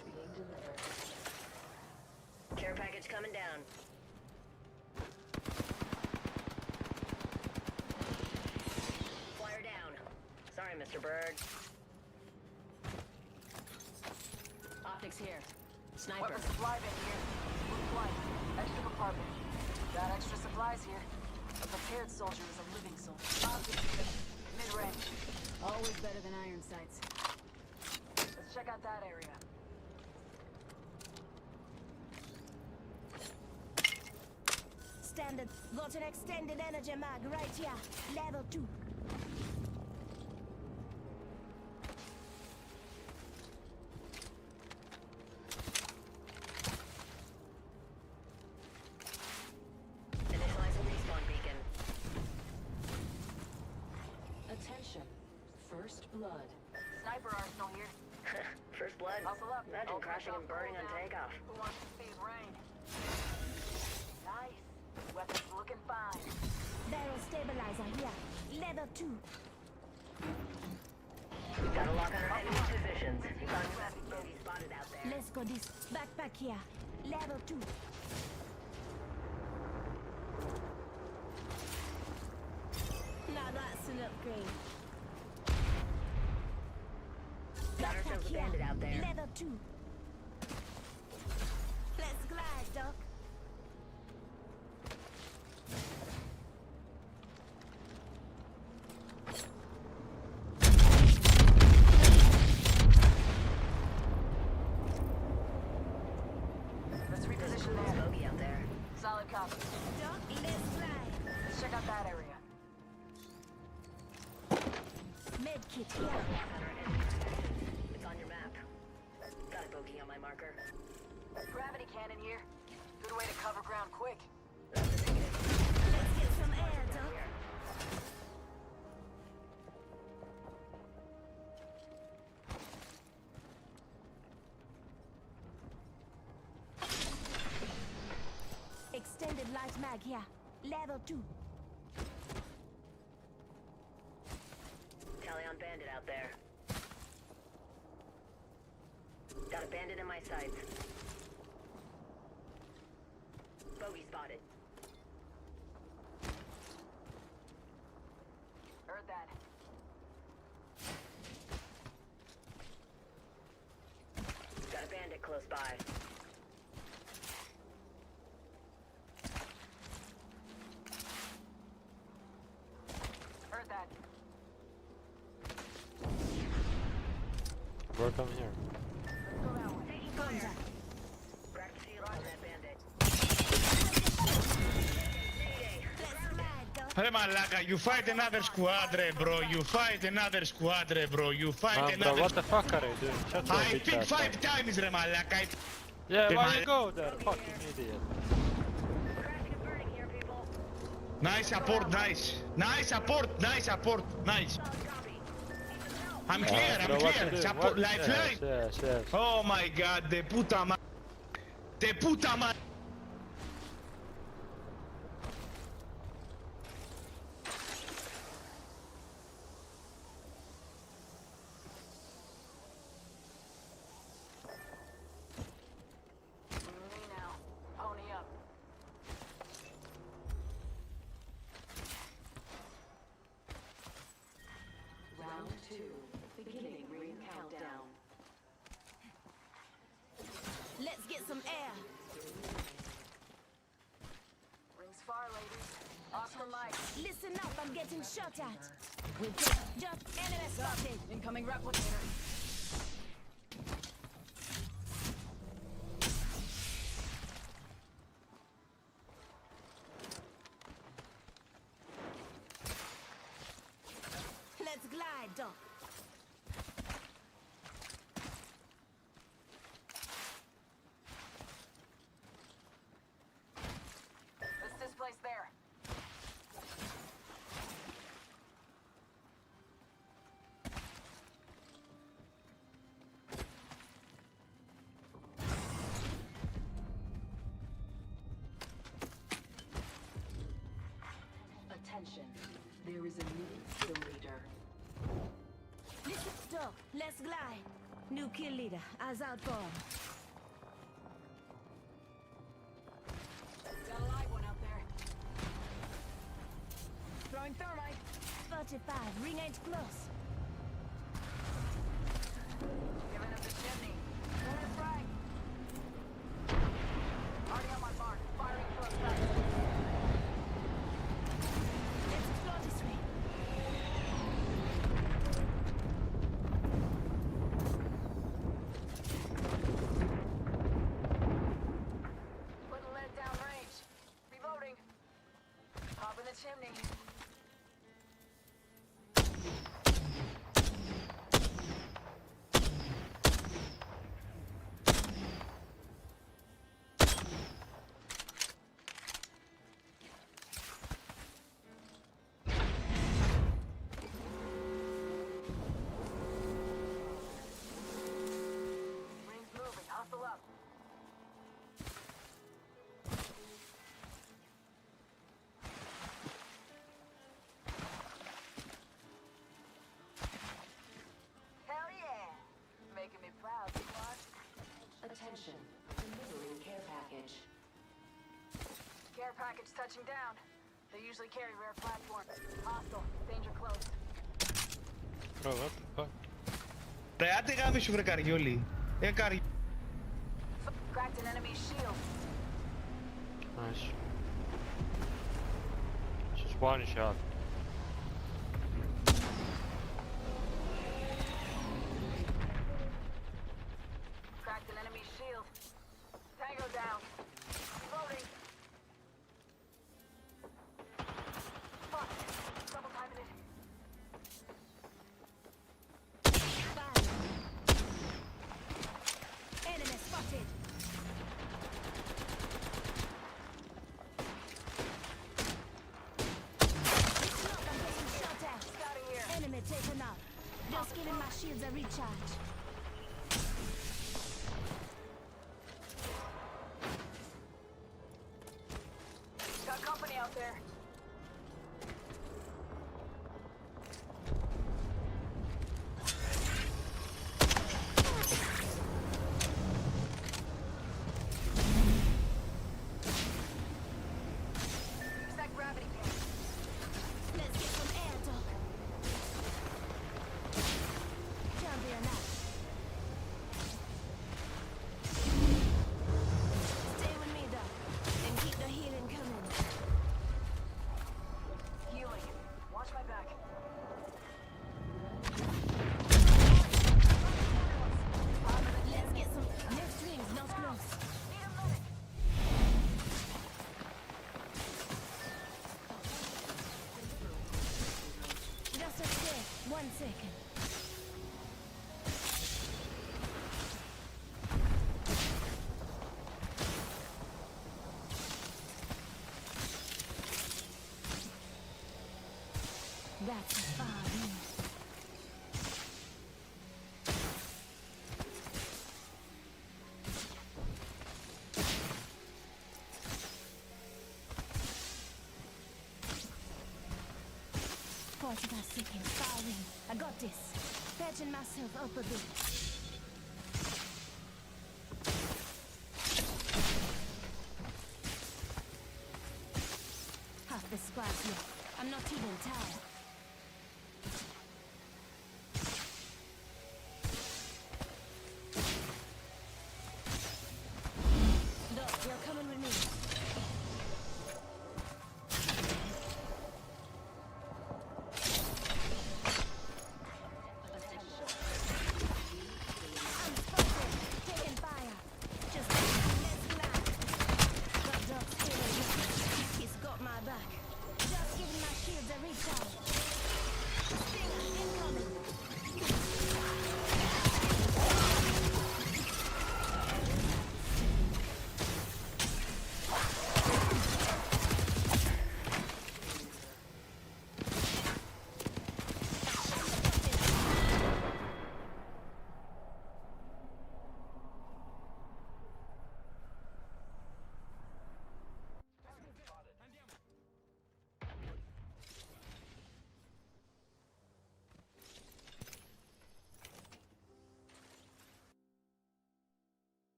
being delivered. Care package coming down. Flyer down. Sorry, Mr. Bird. Optics here. Sniper. Weapon supply bin here. Blue flight. Extra compartment. Got extra supplies here. A prepared soldier is a living soldier. Optics here. Mid-range. Always better than iron sights. Let's check out that area. Standard. Got an extended energy mag right here. Level 2. Initializing respawn beacon. Attention. First blood. Sniper arsenal here. First blood. Muscle up. Imagine crashing and burning on takeoff. Who wants to see his rain? Nice. Weapons looking fine. Barrel stabilizer here. Level 2. Gotta lock on our enemy positions. You found your best bogey spotted out there. Let's go this. Backpack here. Level 2. Now that's an upgrade. Got ourselves a bandit out there. Level 2. Let's glide, Doc. Let's reposition there. Bogey out there. Solid copy. Doc, let's glide. Let's check out that area. Medkit here. It's on your map. Got a bogey on my marker. Gravity cannon here. Good way to cover ground quick. Let's get some air, Doc. Extended light mag here. Level 2. Tally on bandit out there. Got a bandit in my sights. Bogey spotted. Heard that. Got a bandit close by. Heard that. Bro, come here. Let's go that way. Contact. Crack the shield on that bandit. Let's glide, Doc. Ρε μαλάκα, you fight another squad, ρε bro. You fight another squad, ρε bro. You fight Man, bro, another what the fuck are you doing? Shut your I bitch picked ass 5 up. times, ρε μαλάκα. Yeah, Hey, why man. you go there? Fucking idiot. Crashing and burning here, people. Nice support, nice. Nice support, nice support, nice. Solid copy. Need some help. I'm clear, Bro, I'm what you clear. doing? Support, What? lifeline. Yes, yes. Oh my god, de puta ma... De puta ma... Me now. Pony up. Round 2. Beginning ring countdown. Let's get some air. Rings far, ladies. Oscar Mike. Listen up, I'm getting shot at. We'll take just enemy spotted. Incoming replicator. Let's glide, Doc. Let's displace there. Attention. There is a new kill leader. Listen, Doc. Let's glide. New kill leader, eyes out for him. Got a live one out there. Throwing thermite. 45, ring ain't close. Giving up the chimney. Got a frag. Already on my mark. Firing close back. Let's explore this way. Putting lead down range. Reloading. Pop in the chimney. Ring's moving. Hustle up. Hell yeah! Making me proud, squad. Attention. Delivering care package. Care package touching down. They usually carry rare platforms. Hostile. Danger close. Bro, what the fuck? Ρε, άντε γάμι σου βρε καριόλι. Καριόλι. Cracked an enemy shield. Nice. Just one shot. Cracked an enemy shield. Tango down. Reloading. Fuck. Double timing it. Fire. Enemy spotted. Listen up, I'm getting shot at. Scouting here. Enemy taken out. Just giving my shields a recharge. Got company out there. Use that gravity pan. Let's get some air, dog. Can't be enough. Stay with me, dog, and keep the healing coming. Healing. Watch my back. Let's get some. Next ring's not close. Need a medic. Just a sec. 1 second. That's a far in. Forty-five seconds, firing. I got this. Patching myself up a bit. Half the squad's left. I'm not even tired. Doc, you're coming with me. I'm spotted. Taking fire. Just let's glide. Got Doc's hero with me. He's got my back. Just giving my shields a recharge.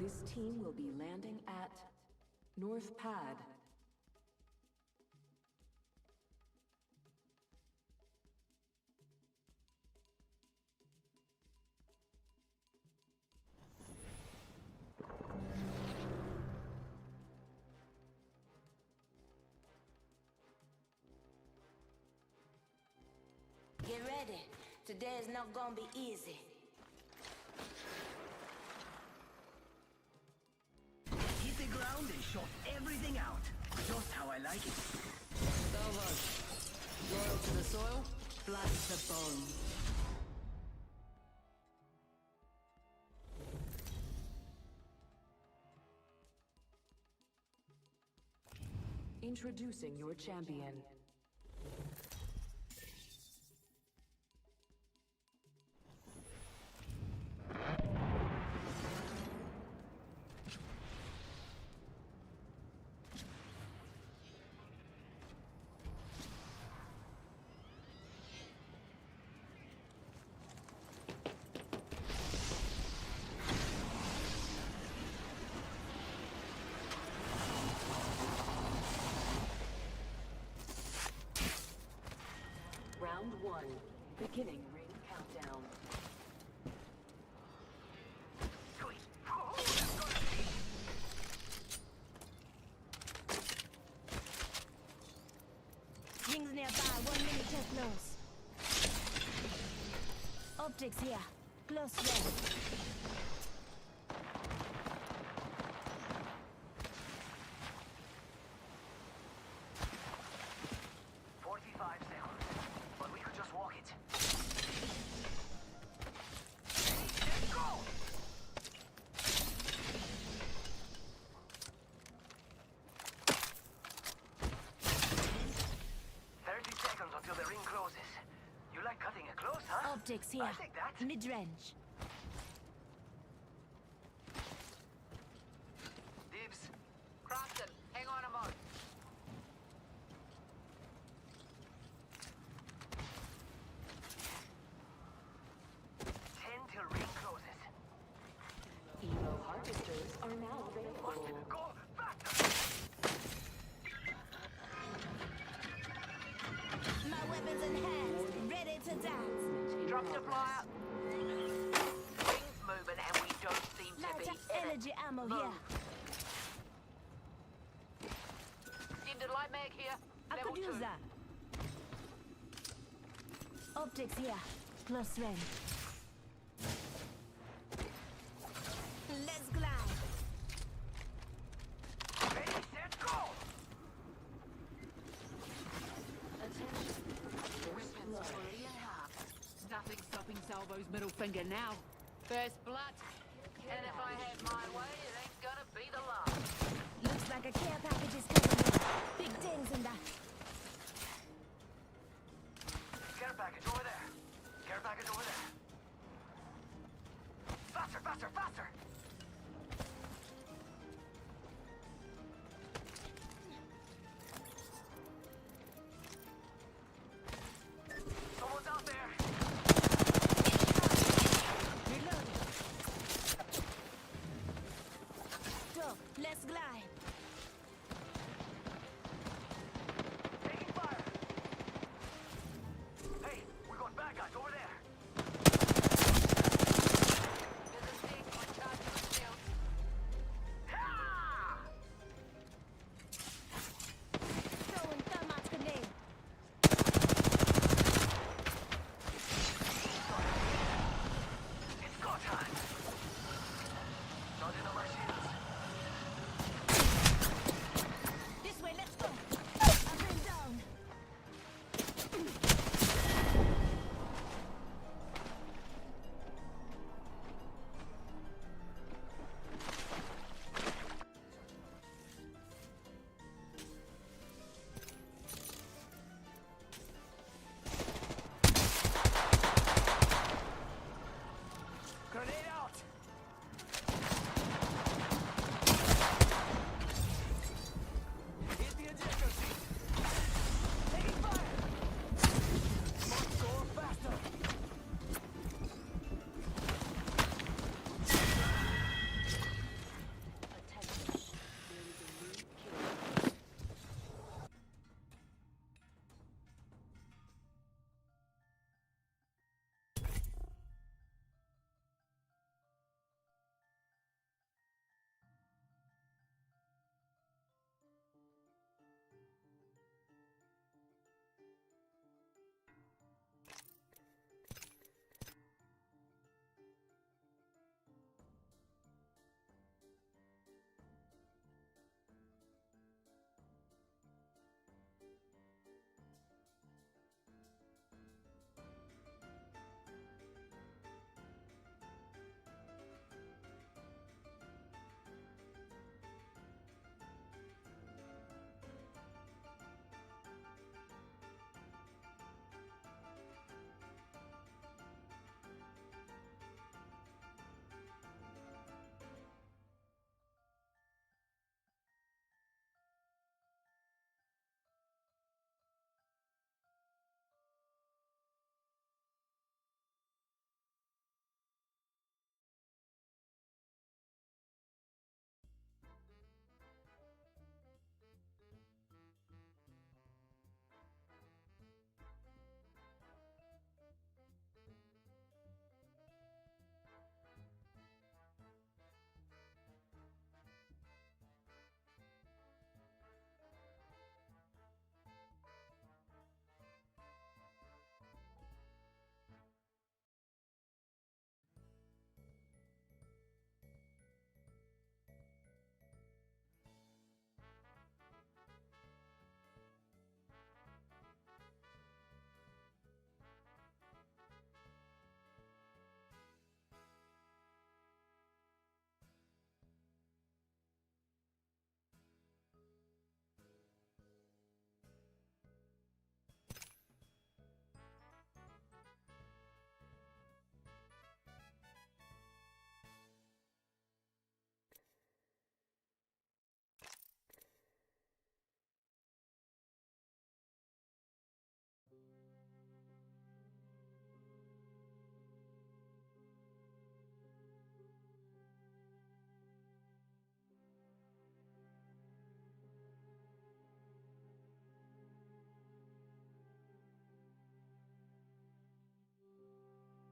This team will be landing at North Pad. Get ready. Today is not gonna be easy. Hit the ground and shot everything out. Just how I like it. Salvage. Loyal to the soil, blood to the bone. Introducing your champion. Round 1. Beginning ring countdown. Rings nearby, 1 minute to close. Optics here. Close range. Optics here. Mid-range. Dibs. Crofton, hang on a moment. Till ring closes. Evo harvesters are now available. Go faster! My weapons enhanced. Ready to dance. Drop the flyer. Rings moving and we don't seem to be Light up energy ammo here. Extended light mag here. I Level could use 2. that. Optics here. Close range. Let's glide. Ready, set, go! Nothing stopping Salvo's middle finger now. First blood. And if I had my way, it ain't gonna be the last. Looks like a care package is coming. Big things in that. Care package over there. Care package over there. Faster, faster, faster! Someone's out there! Reloading. Go. Let's glide.